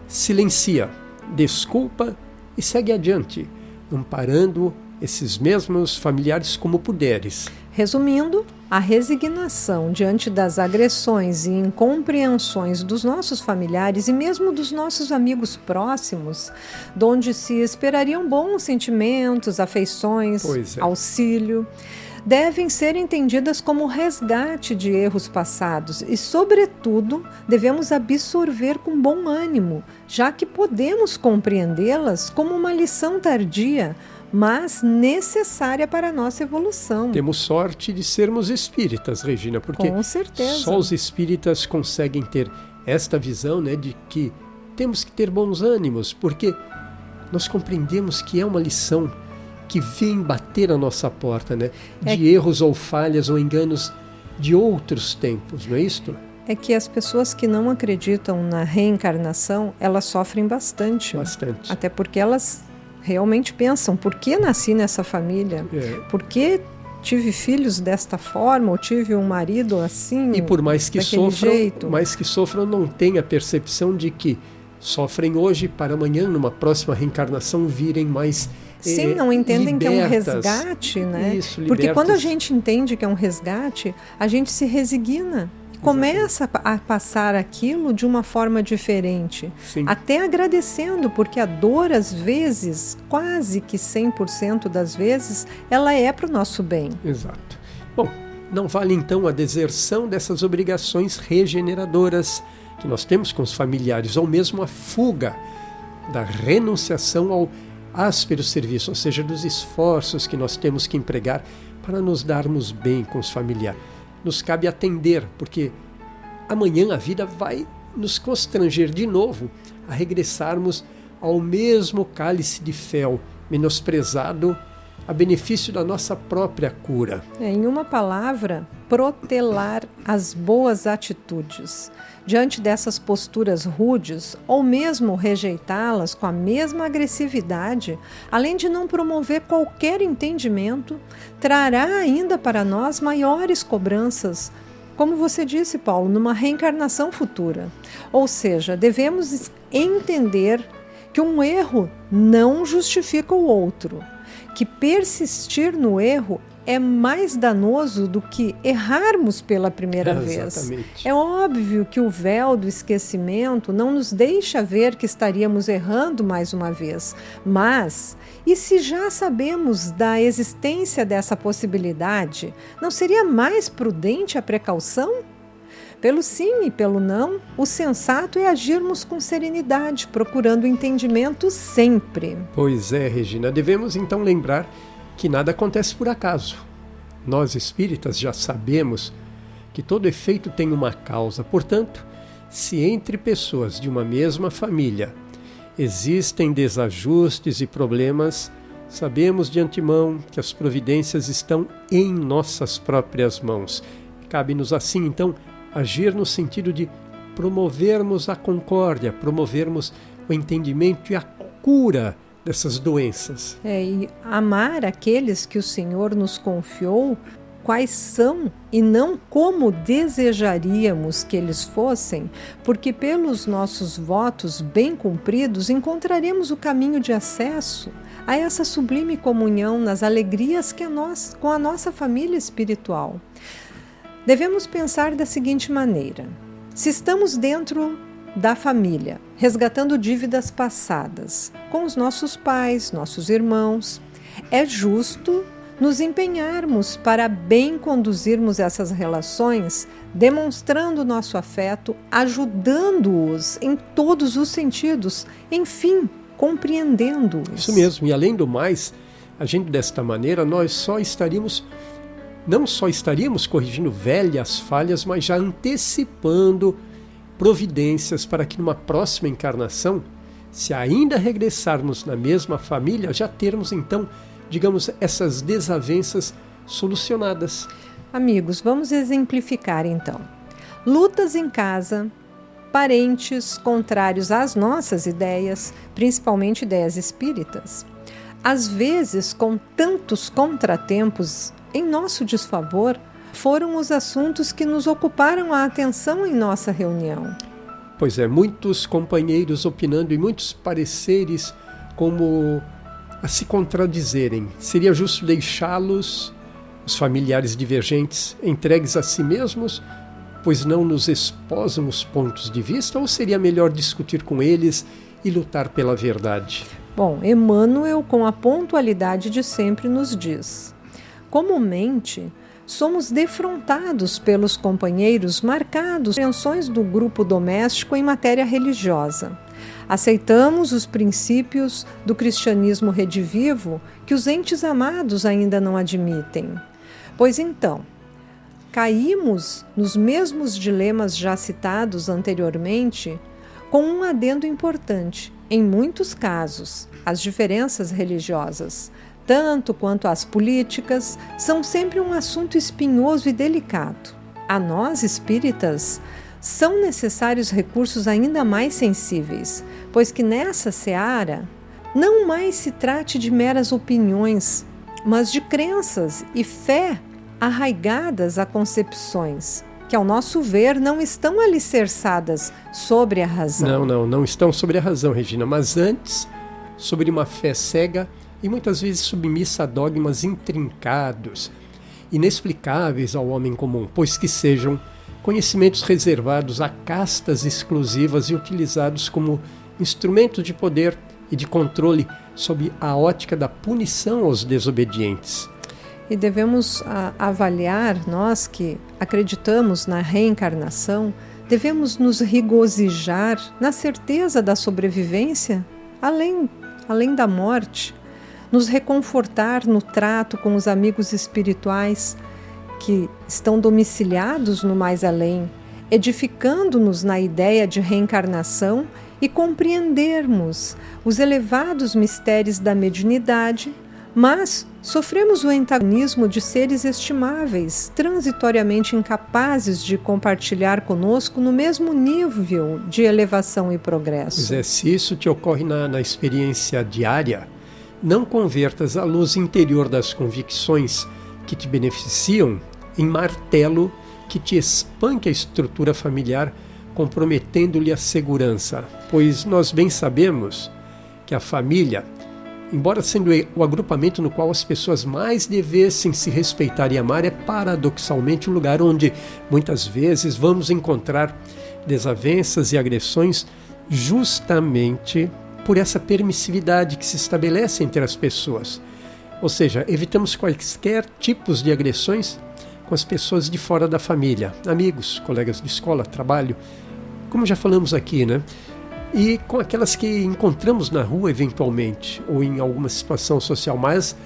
silencia, desculpa e segue adiante, amparando esses mesmos familiares como puderes. Resumindo, a resignação diante das agressões e incompreensões dos nossos familiares e mesmo dos nossos amigos próximos, donde se esperariam bons sentimentos, afeições, auxílio, devem ser entendidas como resgate de erros passados e, sobretudo, devemos absorver com bom ânimo, já que podemos compreendê-las como uma lição tardia, mas necessária para a nossa evolução. Temos sorte de sermos espíritas, Regina, porque com certeza só os espíritas conseguem ter esta visão, né, de que temos que ter bons ânimos, porque nós compreendemos que é uma lição que vem bater a nossa porta, né, de erros ou falhas ou enganos de outros tempos, não é isto? É que as pessoas que não acreditam na reencarnação, elas sofrem bastante. Bastante. Até porque elas realmente pensam, por que nasci nessa família? Por que tive filhos desta forma, ou tive um marido assim, e por mais que sofram, não têm a percepção de que sofrem hoje para amanhã, numa próxima reencarnação, virem mais sim, não entendem libertas. Que é um resgate, né? Isso, porque quando a gente entende que é um resgate, a gente se resigna. Começa a passar aquilo de uma forma diferente, sim, até agradecendo, porque a dor, às vezes, quase que 100% das vezes, ela é para o nosso bem. Exato. Bom, não vale então a deserção dessas obrigações regeneradoras que nós temos com os familiares, ou mesmo a fuga da renunciação ao áspero serviço, ou seja, dos esforços que nós temos que empregar para nos darmos bem com os familiares. Nos cabe atender, porque amanhã a vida vai nos constranger de novo a regressarmos ao mesmo cálice de fel, menosprezado a benefício da nossa própria cura. Em uma palavra, protelar as boas atitudes. Diante dessas posturas rudes, ou mesmo rejeitá-las com a mesma agressividade, além de não promover qualquer entendimento, trará ainda para nós maiores cobranças, como você disse, Paulo, numa reencarnação futura. Ou seja, devemos entender que um erro não justifica o outro, que persistir no erro é mais danoso do que errarmos pela primeira vez. Exatamente. É óbvio que o véu do esquecimento não nos deixa ver que estaríamos errando mais uma vez. Mas, e se já sabemos da existência dessa possibilidade, não seria mais prudente a precaução? Pelo sim e pelo não, o sensato é agirmos com serenidade, procurando entendimento sempre. Pois é, Regina, devemos então lembrar que nada acontece por acaso. Nós espíritas já sabemos que todo efeito tem uma causa. Portanto, se entre pessoas de uma mesma família existem desajustes e problemas, sabemos de antemão que as providências estão em nossas próprias mãos. Cabe-nos assim, então, agir no sentido de promovermos a concórdia, promovermos o entendimento e a cura dessas doenças. E amar aqueles que o Senhor nos confiou, quais são e não como desejaríamos que eles fossem, porque pelos nossos votos bem cumpridos encontraremos o caminho de acesso a essa sublime comunhão nas alegrias com a nossa família espiritual. Devemos pensar da seguinte maneira: se estamos dentro da família, resgatando dívidas passadas com os nossos pais, nossos irmãos, é justo nos empenharmos para bem conduzirmos essas relações, demonstrando nosso afeto, ajudando-os em todos os sentidos, enfim, compreendendo-os. Isso mesmo, e além do mais, agindo desta maneira, nós não só estaríamos corrigindo velhas falhas, mas já antecipando providências para que numa próxima encarnação, se ainda regressarmos na mesma família, já termos então, digamos, essas desavenças solucionadas. Amigos, vamos exemplificar então. Lutas em casa, parentes contrários às nossas ideias, principalmente ideias espíritas. Às vezes, com tantos contratempos em nosso desfavor, foram os assuntos que nos ocuparam a atenção em nossa reunião. Pois é, muitos companheiros opinando e muitos pareceres como a se contradizerem. Seria justo deixá-los, os familiares divergentes, entregues a si mesmos, pois não nos esposam os pontos de vista, ou seria melhor discutir com eles e lutar pela verdade? Bom, Emmanuel, com a pontualidade de sempre, nos diz: comumente, somos defrontados pelos companheiros marcados por tensões do grupo doméstico em matéria religiosa. Aceitamos os princípios do cristianismo redivivo que os entes amados ainda não admitem. Pois então, caímos nos mesmos dilemas já citados anteriormente, com um adendo importante. Em muitos casos, as diferenças religiosas, tanto quanto as políticas, são sempre um assunto espinhoso e delicado. A nós, espíritas, são necessários recursos ainda mais sensíveis, pois que nessa seara não mais se trate de meras opiniões, mas de crenças e fé arraigadas a concepções, que ao nosso ver não estão alicerçadas sobre a razão. Não estão sobre a razão, Regina, mas antes sobre uma fé cega e muitas vezes submissa a dogmas intrincados, inexplicáveis ao homem comum, pois que sejam conhecimentos reservados a castas exclusivas e utilizados como instrumento de poder e de controle sob a ótica da punição aos desobedientes. E devemos avaliar, nós que acreditamos na reencarnação, devemos nos regozijar na certeza da sobrevivência além da morte, nos reconfortar no trato com os amigos espirituais que estão domiciliados no mais além, edificando-nos na ideia de reencarnação e compreendermos os elevados mistérios da mediunidade, mas sofremos o antagonismo de seres estimáveis, transitoriamente incapazes de compartilhar conosco no mesmo nível de elevação e progresso. Pois é, se isso te ocorre na experiência diária, não convertas a luz interior das convicções que te beneficiam em martelo que te espanque a estrutura familiar, comprometendo-lhe a segurança. Pois nós bem sabemos que a família, embora sendo o agrupamento no qual as pessoas mais devessem se respeitar e amar, é paradoxalmente o lugar onde muitas vezes vamos encontrar desavenças e agressões justamente por essa permissividade que se estabelece entre as pessoas. Ou seja, evitamos quaisquer tipos de agressões com as pessoas de fora da família, amigos, colegas de escola, trabalho, como já falamos aqui, né? E com aquelas que encontramos na rua eventualmente, ou em alguma situação social, mas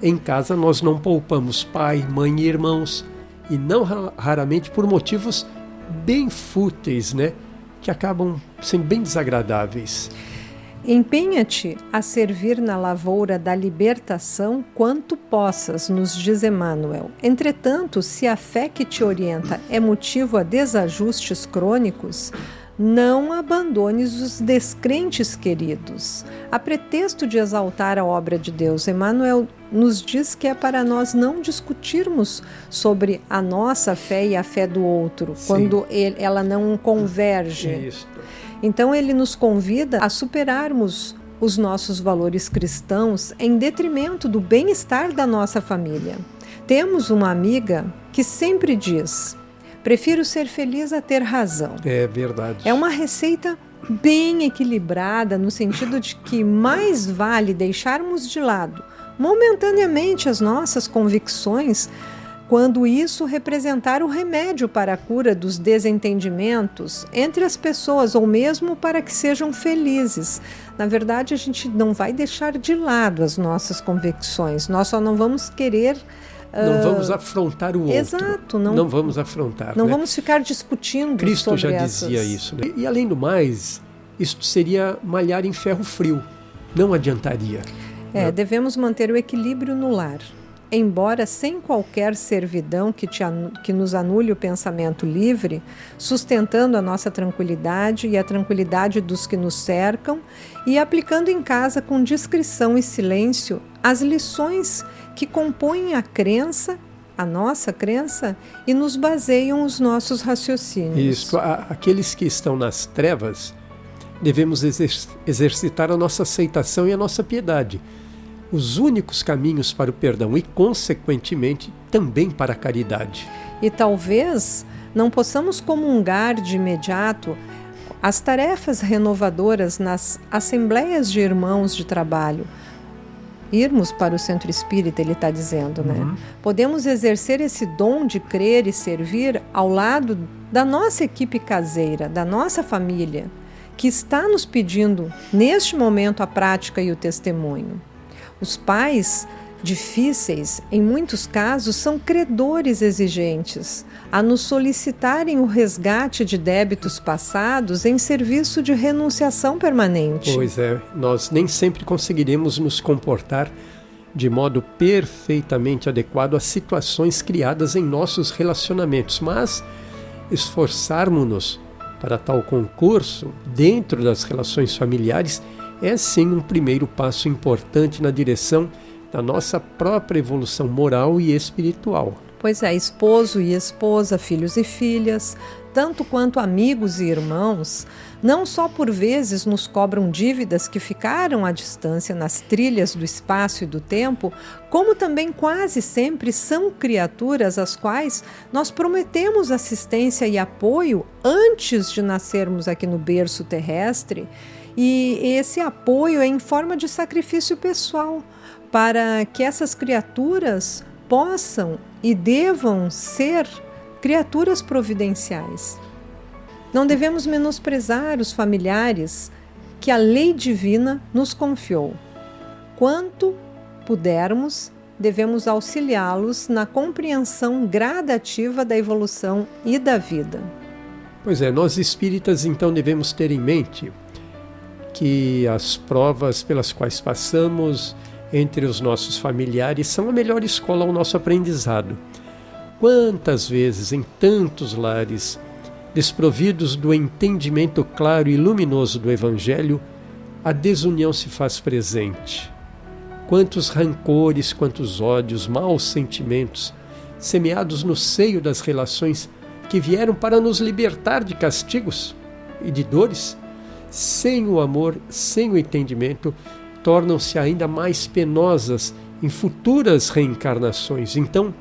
em casa nós não poupamos pai, mãe e irmãos, e não raramente por motivos bem fúteis, né? Que acabam sendo bem desagradáveis. Empenha-te a servir na lavoura da libertação quanto possas, nos diz Emmanuel. Entretanto, se a fé que te orienta é motivo a desajustes crônicos, não abandones os descrentes queridos. A pretexto de exaltar a obra de Deus, Emmanuel nos diz que é para nós não discutirmos sobre a nossa fé e a fé do outro, sim, quando ela não converge. Isso. Então ele nos convida a superarmos os nossos valores cristãos em detrimento do bem-estar da nossa família. Temos uma amiga que sempre diz: prefiro ser feliz a ter razão. É verdade. É uma receita bem equilibrada, no sentido de que mais vale deixarmos de lado momentaneamente as nossas convicções, quando isso representar o remédio para a cura dos desentendimentos entre as pessoas, ou mesmo para que sejam felizes. Na verdade, a gente não vai deixar de lado as nossas convicções, nós só não vamos querer... Não vamos afrontar o outro. Exato. Não vamos afrontar. Não, né? Vamos ficar discutindo Cristo sobre já essas... dizia isso. Né? E além do mais, isto seria malhar em ferro frio. Não adiantaria. Né? Devemos manter o equilíbrio no lar. Embora sem qualquer servidão que nos anule o pensamento livre, sustentando a nossa tranquilidade e a tranquilidade dos que nos cercam e aplicando em casa com discrição e silêncio as lições que compõem a crença, a nossa crença, e nos baseiam os nossos raciocínios. Isso. Aqueles que estão nas trevas, devemos exercitar a nossa aceitação e a nossa piedade. Os únicos caminhos para o perdão e, consequentemente, também para a caridade. E talvez não possamos comungar de imediato as tarefas renovadoras nas assembleias de irmãos de trabalho. Irmos para o centro espírita, ele está dizendo, né? Podemos exercer esse dom de crer e servir ao lado da nossa equipe caseira, da nossa família, que está nos pedindo, neste momento, a prática e o testemunho. Os pais difíceis, em muitos casos, são credores exigentes, a nos solicitarem o resgate de débitos passados em serviço de renunciação permanente. Pois é, nós nem sempre conseguiremos nos comportar de modo perfeitamente adequado às situações criadas em nossos relacionamentos, mas esforçarmos-nos para tal concurso dentro das relações familiares é sim um primeiro passo importante na direção da nossa própria evolução moral e espiritual. Pois é, esposo e esposa, filhos e filhas, tanto quanto amigos e irmãos, não só por vezes nos cobram dívidas que ficaram à distância nas trilhas do espaço e do tempo, como também quase sempre são criaturas às quais nós prometemos assistência e apoio antes de nascermos aqui no berço terrestre. E esse apoio é em forma de sacrifício pessoal, para que essas criaturas possam e devam ser criaturas providenciais. Não devemos menosprezar os familiares que a lei divina nos confiou. Quanto pudermos, devemos auxiliá-los na compreensão gradativa da evolução e da vida. Pois é, nós espíritas então devemos ter em mente que as provas pelas quais passamos entre os nossos familiares são a melhor escola ao nosso aprendizado. Quantas vezes em tantos lares, desprovidos do entendimento claro e luminoso do Evangelho, a desunião se faz presente. Quantos rancores, quantos ódios, maus sentimentos, semeados no seio das relações que vieram para nos libertar de castigos e de dores, sem o amor, sem o entendimento, tornam-se ainda mais penosas em futuras reencarnações. Então,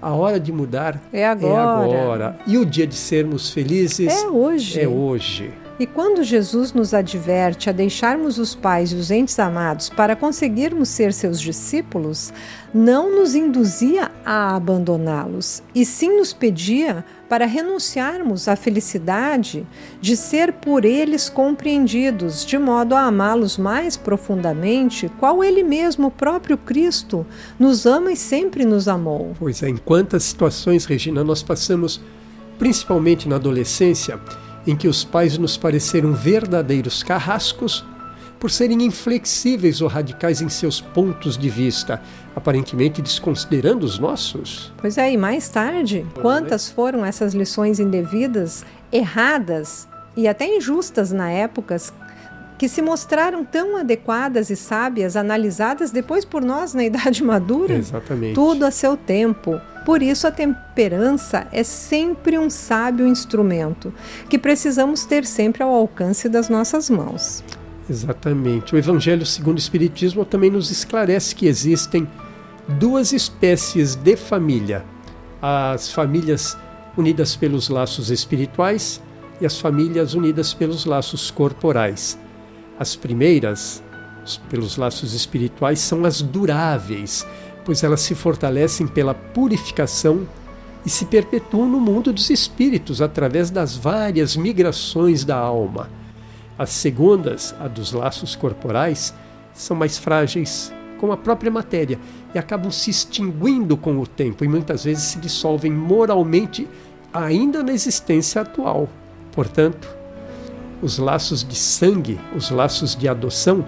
a hora de mudar é agora. E o dia de sermos felizes é hoje. É hoje. E quando Jesus nos adverte a deixarmos os pais e os entes amados para conseguirmos ser seus discípulos, não nos induzia a abandoná-los, e sim nos pedia para renunciarmos à felicidade de ser por eles compreendidos, de modo a amá-los mais profundamente, qual Ele mesmo, o próprio Cristo, nos ama e sempre nos amou. Pois é, em quantas situações, Regina, nós passamos, principalmente na adolescência, em que os pais nos pareceram verdadeiros carrascos por serem inflexíveis ou radicais em seus pontos de vista, aparentemente desconsiderando os nossos. Pois é, e mais tarde, quantas foram essas lições indevidas, erradas e até injustas na época, que se mostraram tão adequadas e sábias, analisadas depois por nós na idade madura? Exatamente. Tudo a seu tempo. Por isso a temperança é sempre um sábio instrumento, que precisamos ter sempre ao alcance das nossas mãos. Exatamente. O Evangelho segundo o Espiritismo também nos esclarece que existem duas espécies de família. As famílias unidas pelos laços espirituais e as famílias unidas pelos laços corporais. As primeiras, pelos laços espirituais, são as duráveis, pois elas se fortalecem pela purificação e se perpetuam no mundo dos espíritos através das várias migrações da alma. As segundas, a dos laços corporais, são mais frágeis, como a própria matéria, e acabam se extinguindo com o tempo e muitas vezes se dissolvem moralmente ainda na existência atual. Portanto, os laços de sangue, os laços de adoção,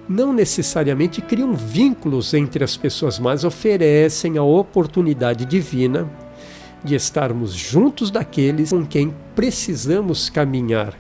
não necessariamente criam vínculos entre as pessoas, mas oferecem a oportunidade divina de estarmos juntos daqueles com quem precisamos caminhar.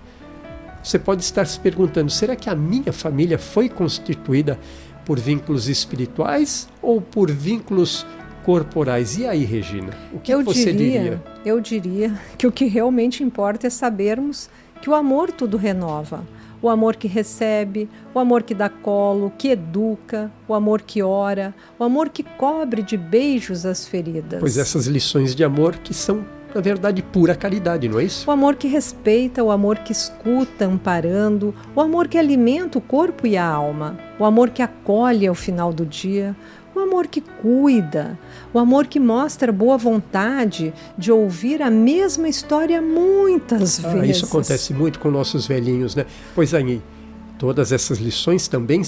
Você pode estar se perguntando, será que a minha família foi constituída por vínculos espirituais ou por vínculos corporais? E aí, Regina, o que você diria? Eu diria que o que realmente importa é sabermos que o amor tudo renova. O amor que recebe, o amor que dá colo, que educa, o amor que ora, o amor que cobre de beijos as feridas. Pois essas lições de amor que são, na verdade, pura caridade, não é isso? O amor que respeita, o amor que escuta, amparando, o amor que alimenta o corpo e a alma, o amor que acolhe ao final do dia, o amor que cuida, o amor que mostra boa vontade de ouvir a mesma história muitas vezes. Isso acontece muito com nossos velhinhos, né? Pois aí, todas essas lições também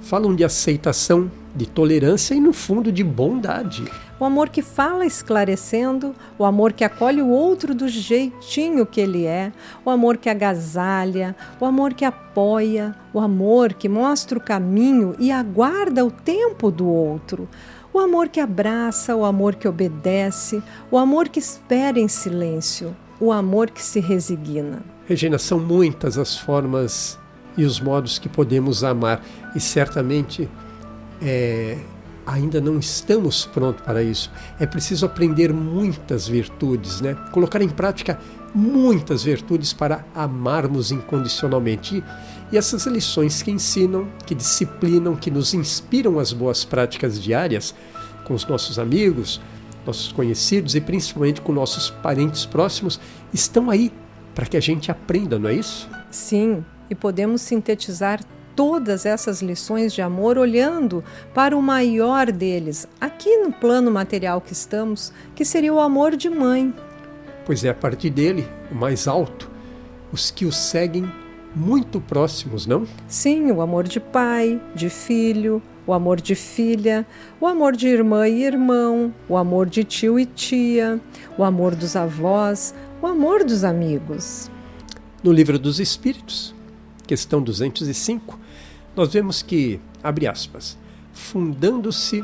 falam de aceitação, de tolerância e, no fundo, de bondade. O amor que fala esclarecendo, o amor que acolhe o outro do jeitinho que ele é, o amor que agasalha, o amor que apoia, o amor que mostra o caminho e aguarda o tempo do outro, o amor que abraça, o amor que obedece, o amor que espera em silêncio, o amor que se resigna. Regina, são muitas as formas e os modos que podemos amar e certamente ainda não estamos prontos para isso. É preciso aprender muitas virtudes, né? Colocar em prática muitas virtudes para amarmos incondicionalmente. E essas lições que ensinam, que disciplinam, que nos inspiram as boas práticas diárias com os nossos amigos, nossos conhecidos e principalmente com nossos parentes próximos, estão aí para que a gente aprenda, não é isso? Sim, e podemos sintetizar todas essas lições de amor olhando para o maior deles, aqui no plano material que estamos, que seria o amor de mãe. Pois é, a partir dele, o mais alto, os que o seguem muito próximos, não? Sim, o amor de pai, de filho, o amor de filha, o amor de irmã e irmão, o amor de tio e tia, o amor dos avós, o amor dos amigos. No Livro dos Espíritos, questão 205, nós vemos que, abre aspas, fundando-se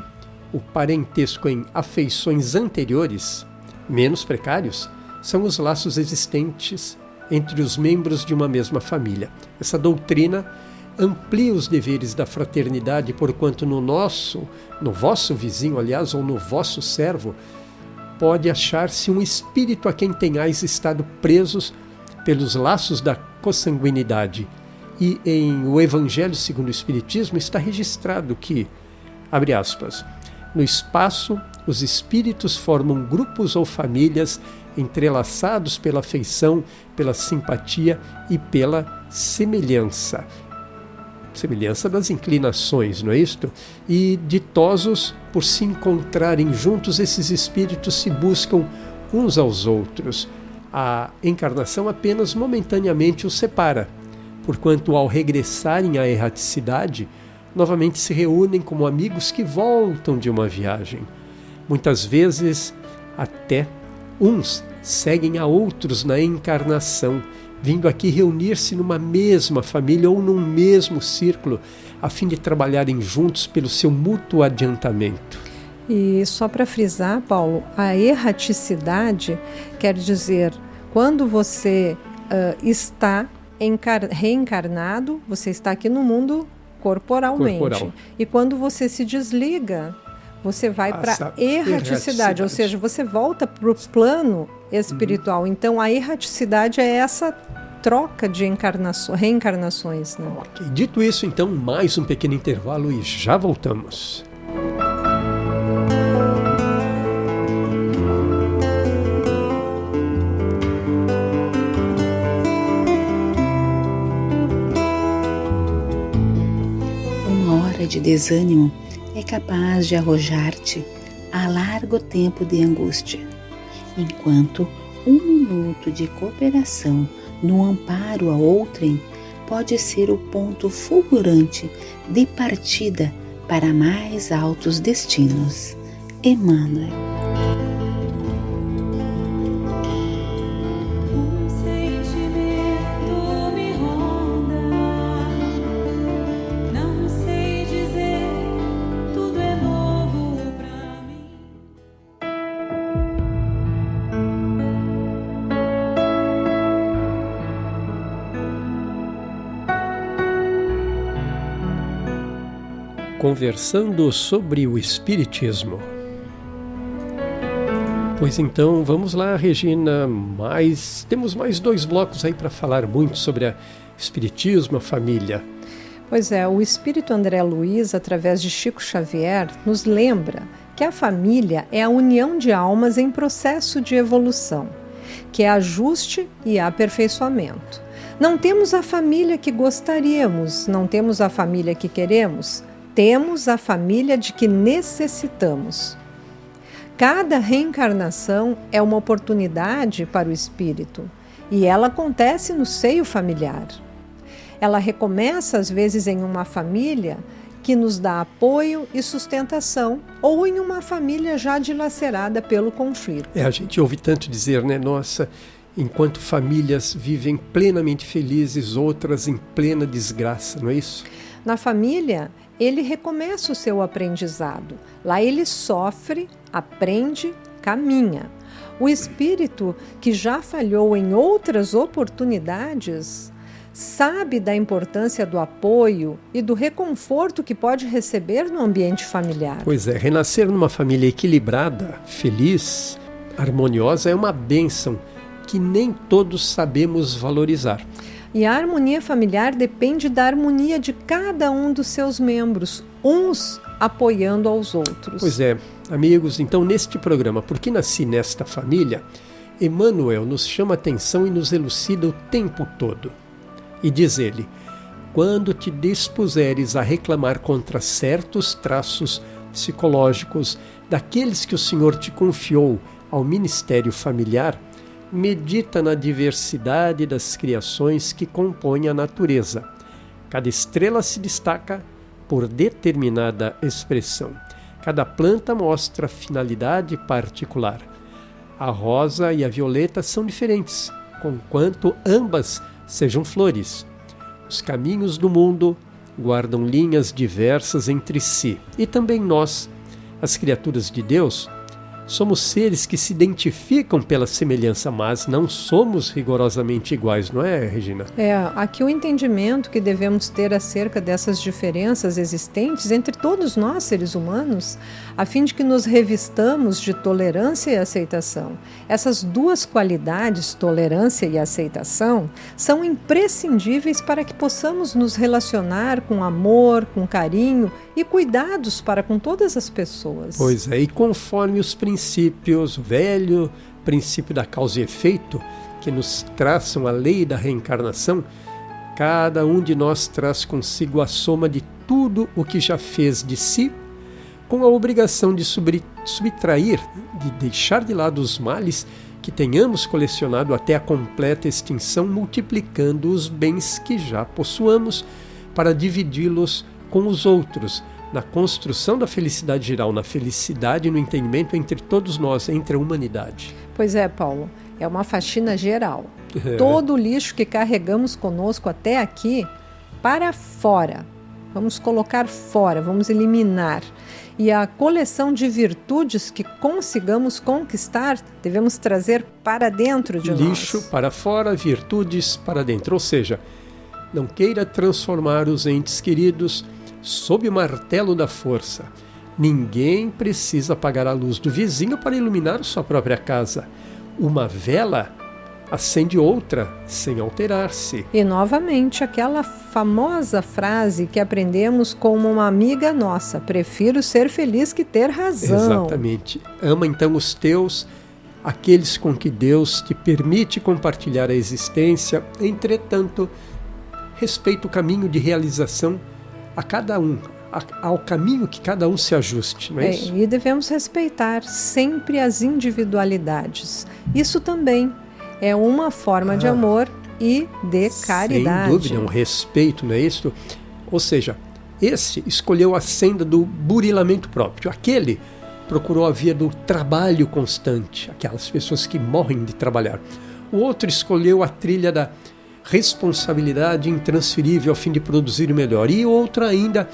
o parentesco em afeições anteriores, menos precários, são os laços existentes entre os membros de uma mesma família. Essa doutrina amplia os deveres da fraternidade, porquanto no vosso vizinho, aliás, ou no vosso servo, pode achar-se um espírito a quem tenhais estado presos pelos laços da consanguinidade. E em o Evangelho segundo o Espiritismo está registrado que, abre aspas, no espaço os espíritos formam grupos ou famílias entrelaçados pela afeição, pela simpatia e pela semelhança. Semelhança das inclinações, não é isto? E ditosos por se encontrarem juntos, esses espíritos se buscam uns aos outros. A encarnação apenas momentaneamente os separa, porquanto ao regressarem à erraticidade, novamente se reúnem como amigos que voltam de uma viagem. Muitas vezes até uns seguem a outros na encarnação, vindo aqui reunir-se numa mesma família ou num mesmo círculo, a fim de trabalharem juntos pelo seu mútuo adiantamento. E só para frisar, Paulo, a erraticidade quer dizer quando você está reencarnado, você está aqui no mundo corporalmente. E quando você se desliga, você vai para a erraticidade, ou seja, você volta para o plano espiritual. Então, a erraticidade é essa troca de reencarnações. Né? Okay. Dito isso, então, mais um pequeno intervalo e já voltamos. Uma hora de desânimo é capaz de arrojar-te a largo tempo de angústia, enquanto 1 minuto de cooperação no amparo a outrem pode ser o ponto fulgurante de partida para mais altos destinos. Emmanuel. Conversando sobre o Espiritismo. Pois então, vamos lá, Regina, temos mais 2 blocos aí para falar muito sobre o Espiritismo, a família. Pois é, o Espírito André Luiz, através de Chico Xavier, nos lembra que a família é a união de almas em processo de evolução, que é ajuste e aperfeiçoamento. Não temos a família que gostaríamos, não temos a família que queremos, temos a família de que necessitamos. Cada reencarnação é uma oportunidade para o espírito e ela acontece no seio familiar. Ela recomeça às vezes em uma família que nos dá apoio e sustentação ou em uma família já dilacerada pelo conflito. A gente ouve tanto dizer, né? Nossa, enquanto famílias vivem plenamente felizes, outras em plena desgraça, não é isso? Na família, ele recomeça o seu aprendizado. Lá ele sofre, aprende, caminha. O espírito que já falhou em outras oportunidades sabe da importância do apoio e do reconforto que pode receber no ambiente familiar. Pois é, renascer numa família equilibrada, feliz, harmoniosa é uma bênção que nem todos sabemos valorizar. E a harmonia familiar depende da harmonia de cada um dos seus membros, uns apoiando aos outros. Pois é, amigos, então neste programa, Por que Nasci Nesta Família, Emmanuel nos chama a atenção e nos elucida o tempo todo. E diz ele: quando te dispuseres a reclamar contra certos traços psicológicos daqueles que o Senhor te confiou ao ministério familiar, medita na diversidade das criações que compõem a natureza. Cada estrela se destaca por determinada expressão. Cada planta mostra finalidade particular. A rosa e a violeta são diferentes, conquanto ambas sejam flores. Os caminhos do mundo guardam linhas diversas entre si. E também nós, as criaturas de Deus, Somos seres que se identificam pela semelhança, mas não somos rigorosamente iguais, não é, Regina? Aqui o entendimento que devemos ter acerca dessas diferenças existentes entre todos nós, seres humanos, a fim de que nos revistamos de tolerância e aceitação. Essas duas qualidades, tolerância e aceitação, são imprescindíveis para que possamos nos relacionar com amor, com carinho e cuidados para com todas as pessoas. Pois é, e conforme os princípios, o velho princípio da causa e efeito, que nos traçam a lei da reencarnação, cada um de nós traz consigo a soma de tudo o que já fez de si, com a obrigação de subtrair, de deixar de lado os males que tenhamos colecionado até a completa extinção, multiplicando os bens que já possuamos para dividi-los com os outros, na construção da felicidade geral, na felicidade e no entendimento entre todos nós, entre a humanidade. Pois é, Paulo, é uma faxina geral. Todo o lixo que carregamos conosco até aqui, para fora. Vamos colocar fora, vamos eliminar. E a coleção de virtudes que consigamos conquistar, devemos trazer para dentro de nós. Lixo para fora, virtudes para dentro. Ou seja, não queira transformar os entes queridos sob o martelo da força. Ninguém precisa apagar a luz do vizinho para iluminar sua própria casa. Uma vela acende outra sem alterar-se. E novamente aquela famosa frase que aprendemos com uma amiga nossa: prefiro ser feliz que ter razão. Exatamente. Ama então os teus, aqueles com que Deus te permite compartilhar a existência. Entretanto, respeita o caminho de realização a cada um, ao caminho que cada um se ajuste, não é isso? E devemos respeitar sempre as individualidades. Isso também é uma forma de amor e de caridade. Sem dúvida, um respeito, não é isso? Ou seja, esse escolheu a senda do burilamento próprio, aquele procurou a via do trabalho constante, aquelas pessoas que morrem de trabalhar. O outro escolheu a trilha da responsabilidade intransferível a fim de produzir o melhor. E outro ainda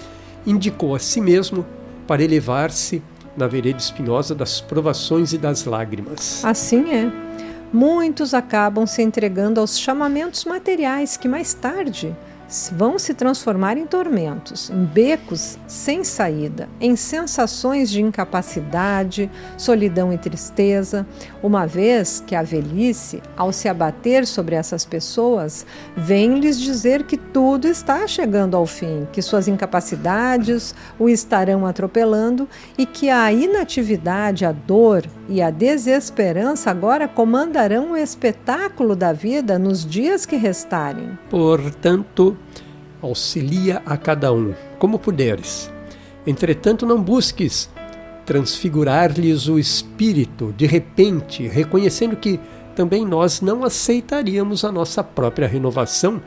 indicou a si mesmo para elevar-se na vereda espinhosa das provações e das lágrimas. Assim é. Muitos acabam se entregando aos chamamentos materiais que mais tarde vão se transformar em tormentos, em becos sem saída, em sensações de incapacidade, solidão e tristeza, uma vez que a velhice, ao se abater sobre essas pessoas, vem lhes dizer que tudo está chegando ao fim, que suas incapacidades o estarão atropelando e que a inatividade, a dor e a desesperança agora comandarão o espetáculo da vida nos dias que restarem. Portanto, auxilia a cada um, como puderes. Entretanto, não busques transfigurar-lhes o espírito, de repente, reconhecendo que também nós não aceitaríamos a nossa própria renovação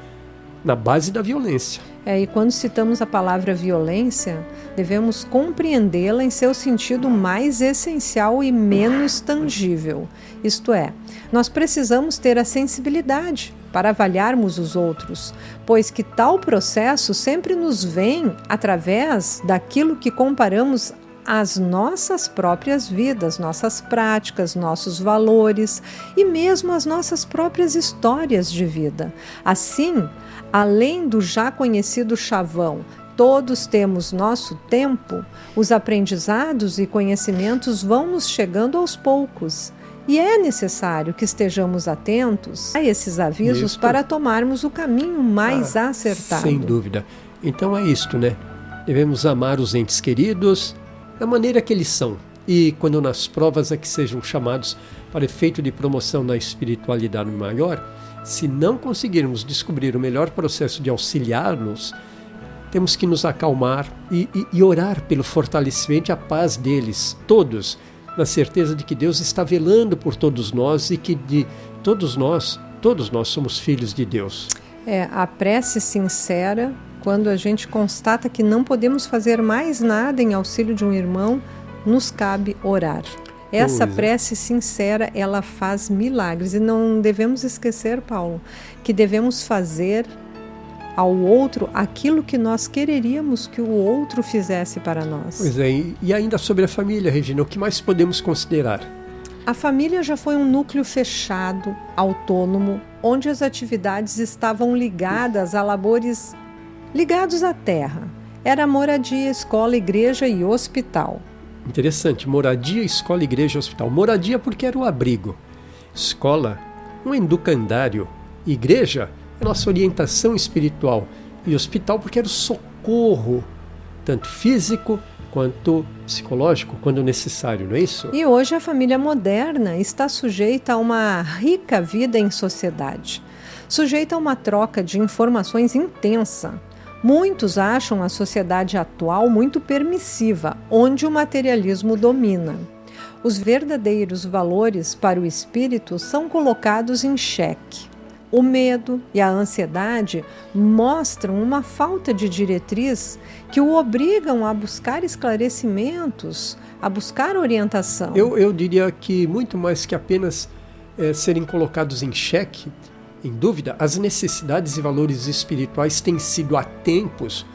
na base da violência. E quando citamos a palavra violência, devemos compreendê-la em seu sentido mais essencial e menos tangível. Isto é, nós precisamos ter a sensibilidade para avaliarmos os outros, pois que tal processo sempre nos vem através daquilo que comparamos às nossas próprias vidas, nossas práticas, nossos valores e mesmo as nossas próprias histórias de vida. Assim, além do já conhecido chavão, todos temos nosso tempo, os aprendizados e conhecimentos vão nos chegando aos poucos. E é necessário que estejamos atentos a esses avisos para tomarmos o caminho mais acertado. Sem dúvida. Então é isto, né? Devemos amar os entes queridos da maneira que eles são. E quando nas provas a que sejam chamados para efeito de promoção na espiritualidade maior, se não conseguirmos descobrir o melhor processo de auxiliá-los, temos que nos acalmar e orar pelo fortalecimento e a paz deles, todos, na certeza de que Deus está velando por todos nós e que de todos nós somos filhos de Deus. A prece sincera, quando a gente constata que não podemos fazer mais nada em auxílio de um irmão, nos cabe orar. Essa prece sincera, ela faz milagres. E não devemos esquecer, Paulo, que devemos fazer ao outro aquilo que nós quereríamos que o outro fizesse para nós. Pois é, e ainda sobre a família, Regina, o que mais podemos considerar? A família já foi um núcleo fechado, autônomo, onde as atividades estavam ligadas a labores ligados à terra. Era moradia, escola, igreja e hospital. Interessante, moradia, escola, igreja, hospital. Moradia porque era o abrigo. Escola, um educandário. Igreja, a nossa orientação espiritual. E hospital porque era o socorro, tanto físico quanto psicológico, quando necessário, não é isso? E hoje a família moderna está sujeita a uma rica vida em sociedade, sujeita a uma troca de informações intensa. Muitos acham a sociedade atual muito permissiva, onde o materialismo domina. Os verdadeiros valores para o espírito são colocados em xeque. O medo e a ansiedade mostram uma falta de diretriz que o obrigam a buscar esclarecimentos, a buscar orientação. Eu diria que muito mais que apenas serem colocados em xeque, em dúvida, as necessidades e valores espirituais têm sido há tempos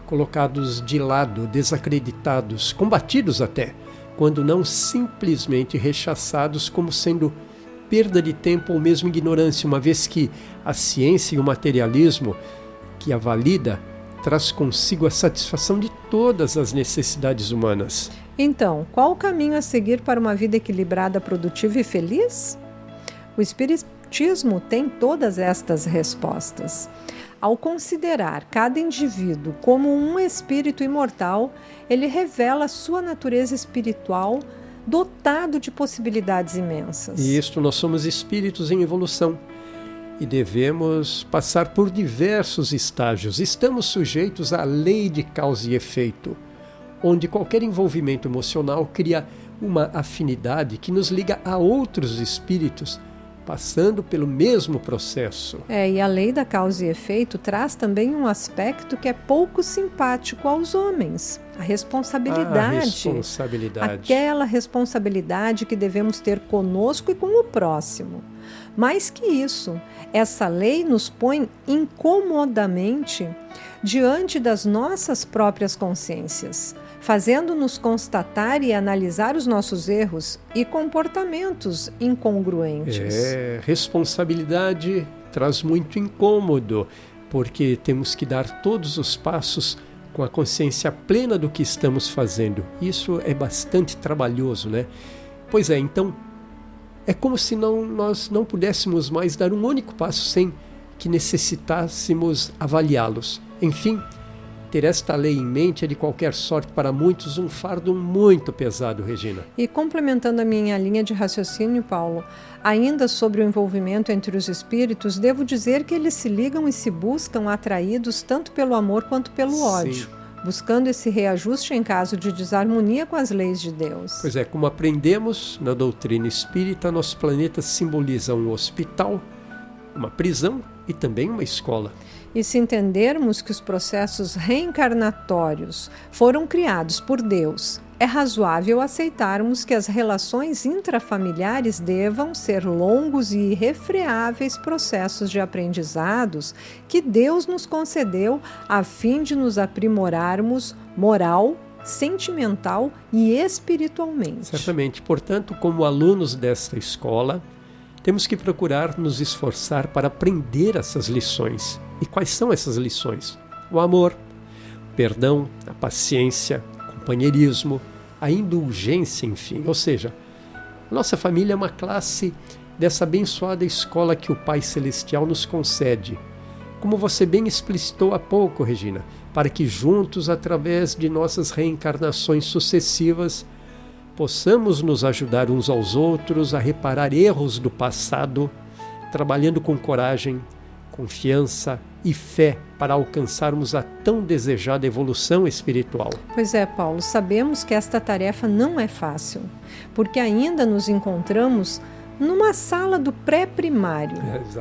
colocados de lado, desacreditados, combatidos até, quando não simplesmente rechaçados como sendo perda de tempo ou mesmo ignorância, uma vez que a ciência e o materialismo que a valida traz consigo a satisfação de todas as necessidades humanas. Então, qual o caminho a seguir para uma vida equilibrada, produtiva e feliz? O Espiritismo tem todas estas respostas. Ao considerar cada indivíduo como um espírito imortal, ele revela sua natureza espiritual dotado de possibilidades imensas. E isto, nós somos espíritos em evolução e devemos passar por diversos estágios. Estamos sujeitos à lei de causa e efeito, onde qualquer envolvimento emocional cria uma afinidade que nos liga a outros espíritos, passando pelo mesmo processo. E a lei da causa e efeito traz também um aspecto que é pouco simpático aos homens. A responsabilidade. Aquela responsabilidade que devemos ter conosco e com o próximo. Mais que isso, essa lei nos põe incomodamente diante das nossas próprias consciências, fazendo-nos constatar e analisar os nossos erros e comportamentos incongruentes. Responsabilidade traz muito incômodo, porque temos que dar todos os passos com a consciência plena do que estamos fazendo. Isso é bastante trabalhoso, né? Pois é, então, é como se nós não pudéssemos mais dar um único passo sem que necessitássemos avaliá-los. Enfim, ter esta lei em mente é de qualquer sorte para muitos um fardo muito pesado, Regina. E complementando a minha linha de raciocínio, Paulo, ainda sobre o envolvimento entre os espíritos, devo dizer que eles se ligam e se buscam atraídos tanto pelo amor quanto pelo ódio, buscando esse reajuste em caso de desarmonia com as leis de Deus. Pois é, como aprendemos na doutrina espírita, nosso planeta simboliza um hospital, uma prisão e também uma escola. E se entendermos que os processos reencarnatórios foram criados por Deus, é razoável aceitarmos que as relações intrafamiliares devam ser longos e irrefreáveis processos de aprendizados que Deus nos concedeu a fim de nos aprimorarmos moral, sentimental e espiritualmente. Certamente. Portanto, como alunos desta escola, temos que procurar nos esforçar para aprender essas lições. E quais são essas lições? O amor, o perdão, a paciência, o companheirismo, a indulgência, enfim. Ou seja, a nossa família é uma classe dessa abençoada escola que o Pai Celestial nos concede. Como você bem explicitou há pouco, Regina, para que juntos, através de nossas reencarnações sucessivas, possamos nos ajudar uns aos outros a reparar erros do passado, trabalhando com coragem, confiança e fé para alcançarmos a tão desejada evolução espiritual. Pois é, Paulo, sabemos que esta tarefa não é fácil, porque ainda nos encontramos numa sala do pré-primário.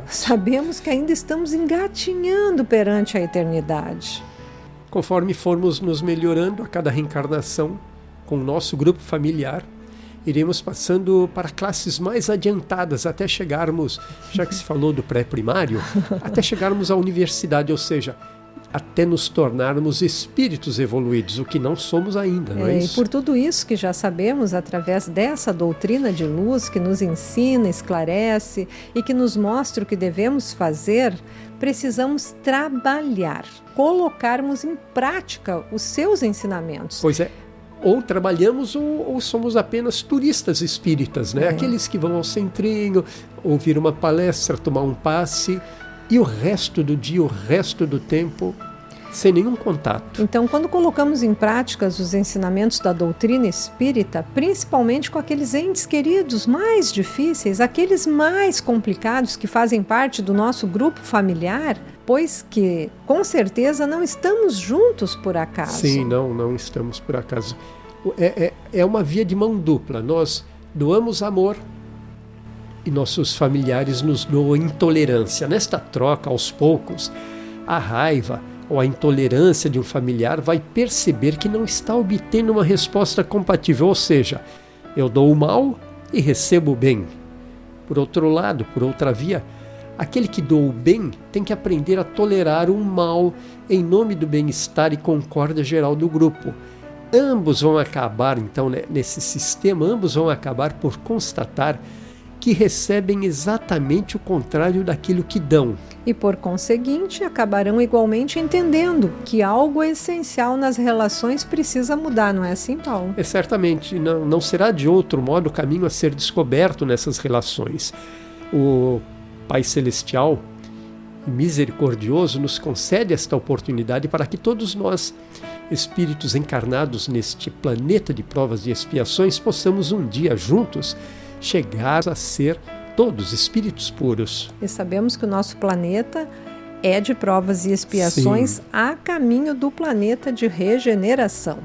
Sabemos que ainda estamos engatinhando perante a eternidade. Conforme formos nos melhorando a cada reencarnação, com o nosso grupo familiar, iremos passando para classes mais adiantadas até chegarmos, já que se falou do pré-primário, até chegarmos à universidade, ou seja, até nos tornarmos espíritos evoluídos, o que não somos ainda, não é isso? E por tudo isso que já sabemos, através dessa doutrina de luz que nos ensina, esclarece e que nos mostra o que devemos fazer, precisamos trabalhar, colocarmos em prática os seus ensinamentos. Pois é. Ou trabalhamos ou somos apenas turistas espíritas, né? Aqueles que vão ao centrinho, ouvir uma palestra, tomar um passe, e o resto do dia, o resto do tempo, sem nenhum contato. Então, quando colocamos em prática os ensinamentos da doutrina espírita, principalmente com aqueles entes queridos mais difíceis, aqueles mais complicados que fazem parte do nosso grupo familiar, pois que, com certeza, não estamos juntos por acaso. Sim, não estamos por acaso. É uma via de mão dupla. Nós doamos amor e nossos familiares nos doam intolerância. Nesta troca, aos poucos, a raiva ou a intolerância de um familiar vai perceber que não está obtendo uma resposta compatível, ou seja, eu dou o mal e recebo o bem. Por outro lado, por outra via, aquele que doa o bem tem que aprender a tolerar o mal em nome do bem-estar e concórdia geral do grupo. Ambos vão acabar, então, nesse sistema, ambos vão acabar por constatar que recebem exatamente o contrário daquilo que dão. E, por conseguinte, acabarão igualmente entendendo que algo essencial nas relações precisa mudar, não é assim, Paulo? Certamente, não será de outro modo o caminho a ser descoberto nessas relações. O Pai Celestial, misericordioso, nos concede esta oportunidade para que todos nós, espíritos encarnados neste planeta de provas e expiações, possamos um dia juntos chegar a ser todos espíritos puros. E sabemos que o nosso planeta é de provas e expiações. Sim. A caminho do planeta de regeneração.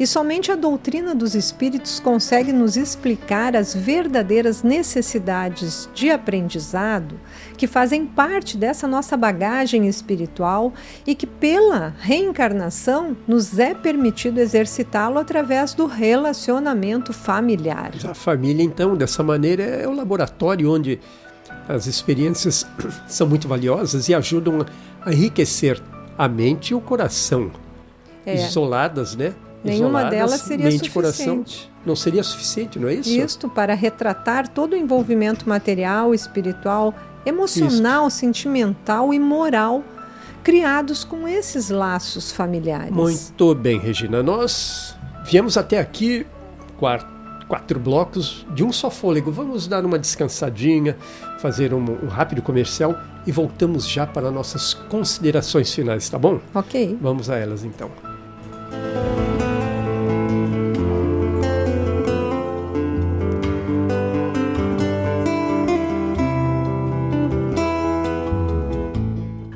E somente a doutrina dos espíritos consegue nos explicar as verdadeiras necessidades de aprendizado que fazem parte dessa nossa bagagem espiritual e que, pela reencarnação, nos é permitido exercitá-lo através do relacionamento familiar. A família, então, dessa maneira, é o laboratório onde as experiências são muito valiosas e ajudam a enriquecer a mente e o coração. Isoladas, né? Nenhuma delas seria suficiente. Coração, não seria suficiente, não é isso? Isto para retratar todo o envolvimento material, espiritual, emocional, sentimental e moral criados com esses laços familiares. Muito bem, Regina. Nós viemos até aqui, quatro blocos de um só fôlego. Vamos dar uma descansadinha, fazer um rápido comercial e voltamos já para nossas considerações finais, tá bom? Ok. Vamos a elas, então.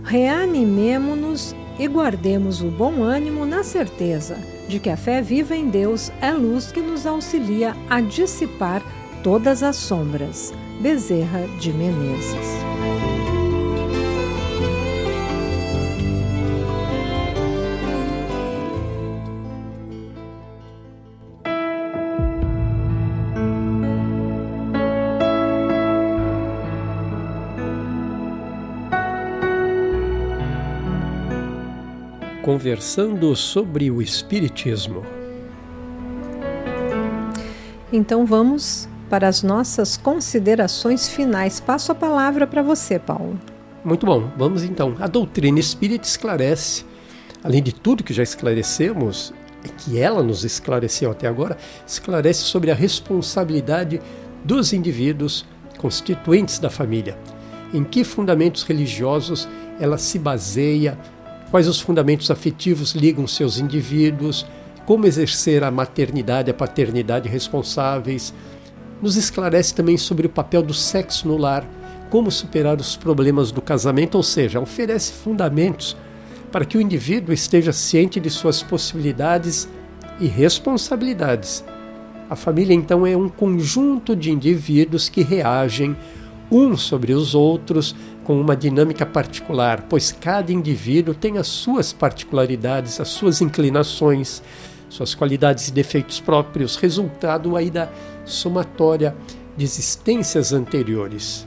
Reanimemo-nos e guardemos o bom ânimo na certeza de que a fé viva em Deus é luz que nos auxilia a dissipar todas as sombras. Bezerra de Menezes. Conversando sobre o Espiritismo. Então vamos para as nossas considerações finais. Passo a palavra para você, Paulo. Muito bom, vamos então. A doutrina espírita esclarece, além de tudo que já esclarecemos, que ela nos esclareceu até agora, esclarece sobre a responsabilidade dos indivíduos constituintes da família. Em que fundamentos religiosos ela se baseia, quais os fundamentos afetivos ligam seus indivíduos, como exercer a maternidade e a paternidade responsáveis. Nos esclarece também sobre o papel do sexo no lar, como superar os problemas do casamento, ou seja, oferece fundamentos para que o indivíduo esteja ciente de suas possibilidades e responsabilidades. A família, então, é um conjunto de indivíduos que reagem uns sobre os outros com uma dinâmica particular, pois cada indivíduo tem as suas particularidades, as suas inclinações, suas qualidades e defeitos próprios, resultado aí da somatória de existências anteriores.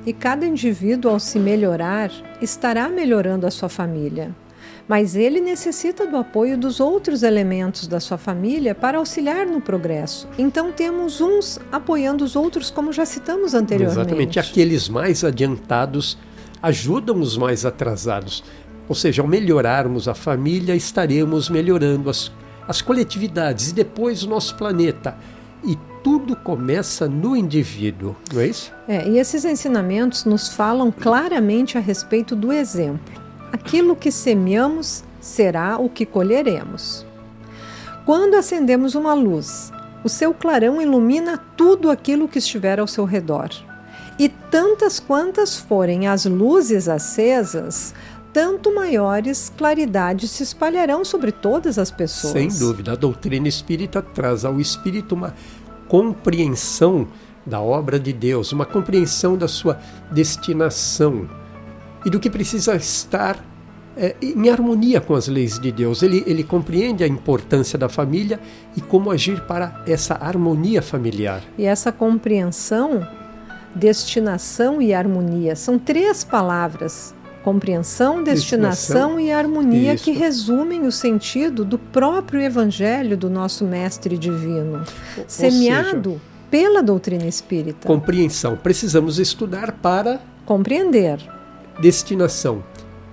E cada indivíduo, ao se melhorar, estará melhorando a sua família. mas ele necessita do apoio dos outros elementos da sua família para auxiliar no progresso. Então temos uns apoiando os outros, como já citamos anteriormente. Exatamente. Aqueles mais adiantados ajudam os mais atrasados. Ou seja, ao melhorarmos a família, estaremos melhorando as coletividades e depois o nosso planeta. E tudo começa no indivíduo, não é isso? E esses ensinamentos nos falam claramente a respeito do exemplo. Aquilo que semeamos será o que colheremos. Quando acendemos uma luz, o seu clarão ilumina tudo aquilo que estiver ao seu redor. E tantas quantas forem as luzes acesas, tanto maiores claridades se espalharão sobre todas as pessoas. Sem dúvida, a doutrina espírita traz ao espírito uma compreensão da obra de Deus, uma compreensão da sua destinação e do que precisa estar em harmonia com as leis de Deus. Ele compreende a importância da família e como agir para essa harmonia familiar. E essa compreensão, destinação e harmonia são 3 palavras: compreensão, destinação e harmonia, que resumem o sentido do próprio Evangelho do nosso Mestre Divino, semeado pela doutrina espírita. Compreensão, precisamos estudar para compreender. Destinação,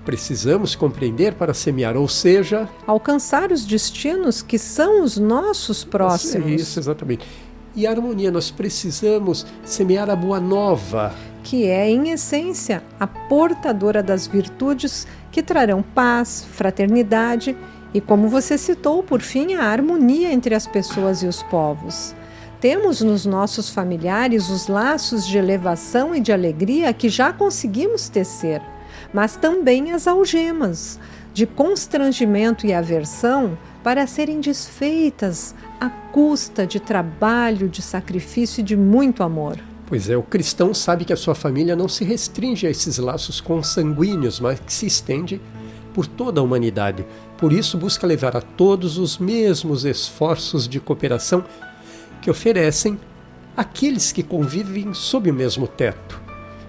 precisamos compreender para semear, ou seja, alcançar os destinos que são os nossos próximos. Isso, exatamente. E a harmonia, nós precisamos semear a boa nova, que é, em essência, a portadora das virtudes que trarão paz, fraternidade e, como você citou, por fim, a harmonia entre as pessoas e os povos. Temos nos nossos familiares os laços de elevação e de alegria que já conseguimos tecer, mas também as algemas de constrangimento e aversão para serem desfeitas à custa de trabalho, de sacrifício e de muito amor. Pois é, o cristão sabe que a sua família não se restringe a esses laços consanguíneos, mas que se estende por toda a humanidade. Por isso, busca levar a todos os mesmos esforços de cooperação que oferecem aqueles que convivem sob o mesmo teto.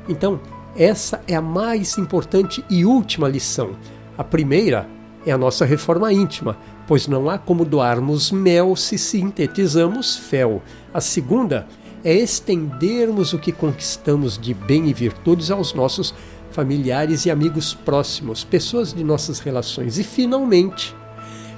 Então, essa é a mais importante e última lição. A primeira é a nossa reforma íntima, pois não há como doarmos mel se sintetizamos fel. A segunda é estendermos o que conquistamos de bem e virtudes aos nossos familiares e amigos próximos, pessoas de nossas relações. E, finalmente,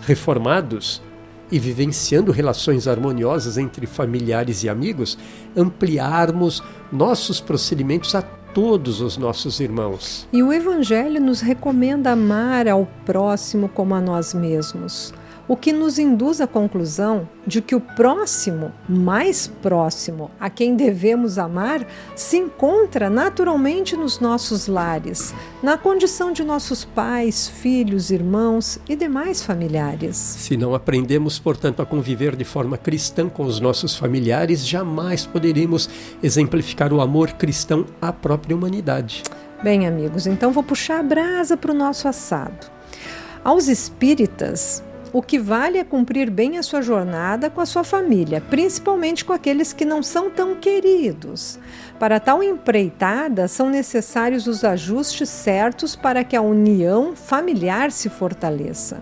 reformados e vivenciando relações harmoniosas entre familiares e amigos, ampliarmos nossos procedimentos a todos os nossos irmãos. E o Evangelho nos recomenda amar ao próximo como a nós mesmos, o que nos induz à conclusão de que o próximo, mais próximo, a quem devemos amar, se encontra naturalmente nos nossos lares, na condição de nossos pais, filhos, irmãos e demais familiares. Se não aprendemos, portanto, a conviver de forma cristã com os nossos familiares, jamais poderemos exemplificar o amor cristão à própria humanidade. Bem, amigos, então vou puxar a brasa para o nosso assado. Aos espíritas, o que vale é cumprir bem a sua jornada com a sua família, principalmente com aqueles que não são tão queridos. Para tal empreitada, são necessários os ajustes certos para que a união familiar se fortaleça.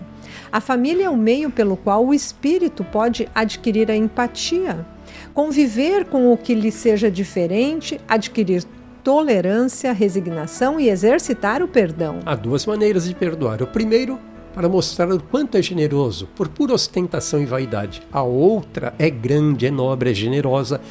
A família é o meio pelo qual o espírito pode adquirir a empatia, conviver com o que lhe seja diferente, adquirir tolerância, resignação e exercitar o perdão. Há 2 maneiras de perdoar. O primeiro, para mostrar o quanto é generoso, por pura ostentação e vaidade. A outra é grande, é nobre, é generosa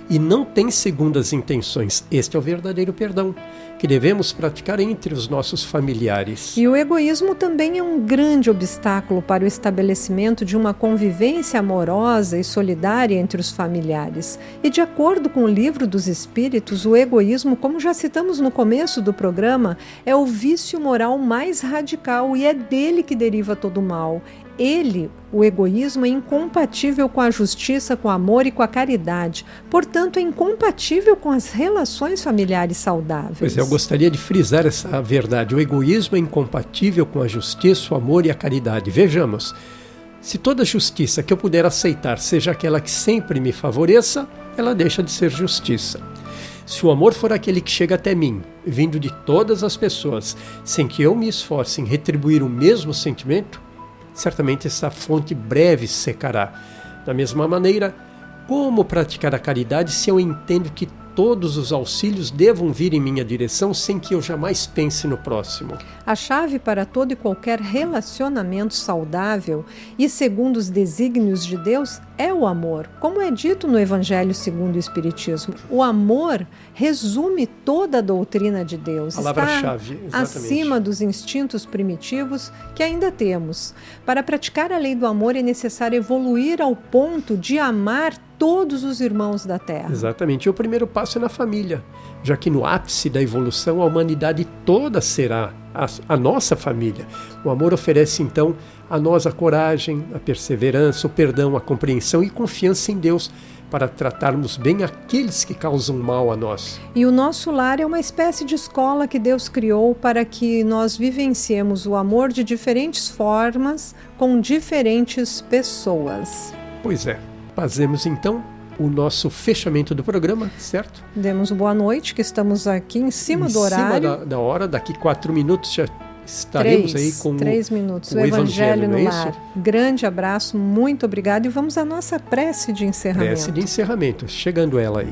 e não tem segundas intenções. Este é o verdadeiro perdão, que devemos praticar entre os nossos familiares. E o egoísmo também é um grande obstáculo para o estabelecimento de uma convivência amorosa e solidária entre os familiares. E de acordo com o Livro dos Espíritos, o egoísmo, como já citamos no começo do programa, é o vício moral mais radical e é dele que deriva todo o mal. Ele, o egoísmo, é incompatível com a justiça, com o amor e com a caridade. Portanto, é incompatível com as relações familiares saudáveis. Pois é, eu gostaria de frisar essa verdade. O egoísmo é incompatível com a justiça, o amor e a caridade. Vejamos, se toda justiça que eu puder aceitar seja aquela que sempre me favoreça, ela deixa de ser justiça. Se o amor for aquele que chega até mim, vindo de todas as pessoas, sem que eu me esforce em retribuir o mesmo sentimento, certamente essa fonte breve secará. Da mesma maneira, como praticar a caridade se eu entendo que todos os auxílios devam vir em minha direção sem que eu jamais pense no próximo? A chave para todo e qualquer relacionamento saudável e segundo os desígnios de Deus é o amor. Como é dito no Evangelho segundo o Espiritismo, o amor resume toda a doutrina de Deus. Palavra-chave, está acima dos instintos primitivos que ainda temos. Para praticar a lei do amor é necessário evoluir ao ponto de amar todos os irmãos da Terra. Exatamente. E o primeiro passo é na família, já que no ápice da evolução a humanidade toda será a nossa família. O amor oferece então a nós a coragem, a perseverança, o perdão, a compreensão e confiança em Deus para tratarmos bem aqueles que causam mal a nós. E o nosso lar é uma espécie de escola que Deus criou para que nós vivenciemos o amor de diferentes formas com diferentes pessoas. Pois é. Fazemos então o nosso fechamento do programa, certo? Demos boa noite, que estamos aqui em cima do horário. Em cima da hora, daqui 4 minutos já estaremos aí com 3 minutos, o Evangelho no Lar. Isso? Grande abraço, muito obrigado e vamos à nossa prece de encerramento. Prece de encerramento, chegando ela aí.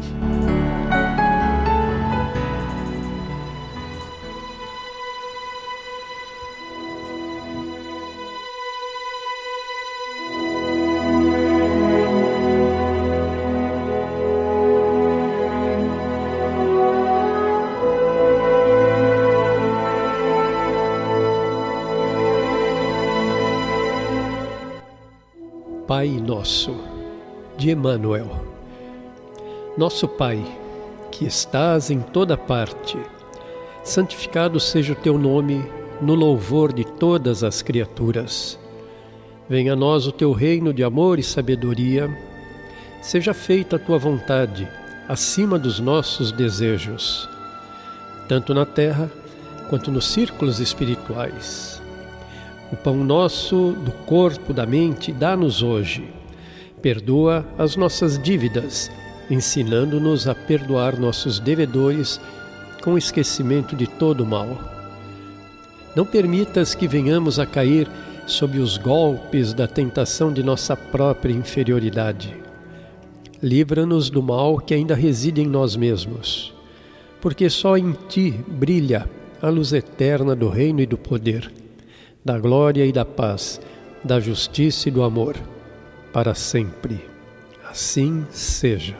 Pai Nosso, de Emmanuel. Nosso Pai, que estás em toda parte, santificado seja o teu nome no louvor de todas as criaturas. Venha a nós o teu reino de amor e sabedoria. Seja feita a tua vontade, acima dos nossos desejos, tanto na terra quanto nos círculos espirituais. O pão nosso do corpo, da mente, dá-nos hoje. Perdoa as nossas dívidas, ensinando-nos a perdoar nossos devedores com esquecimento de todo o mal. Não permitas que venhamos a cair sob os golpes da tentação de nossa própria inferioridade. Livra-nos do mal que ainda reside em nós mesmos, porque só em Ti brilha a luz eterna do reino e do poder, da glória e da paz, da justiça e do amor, para sempre. Assim seja.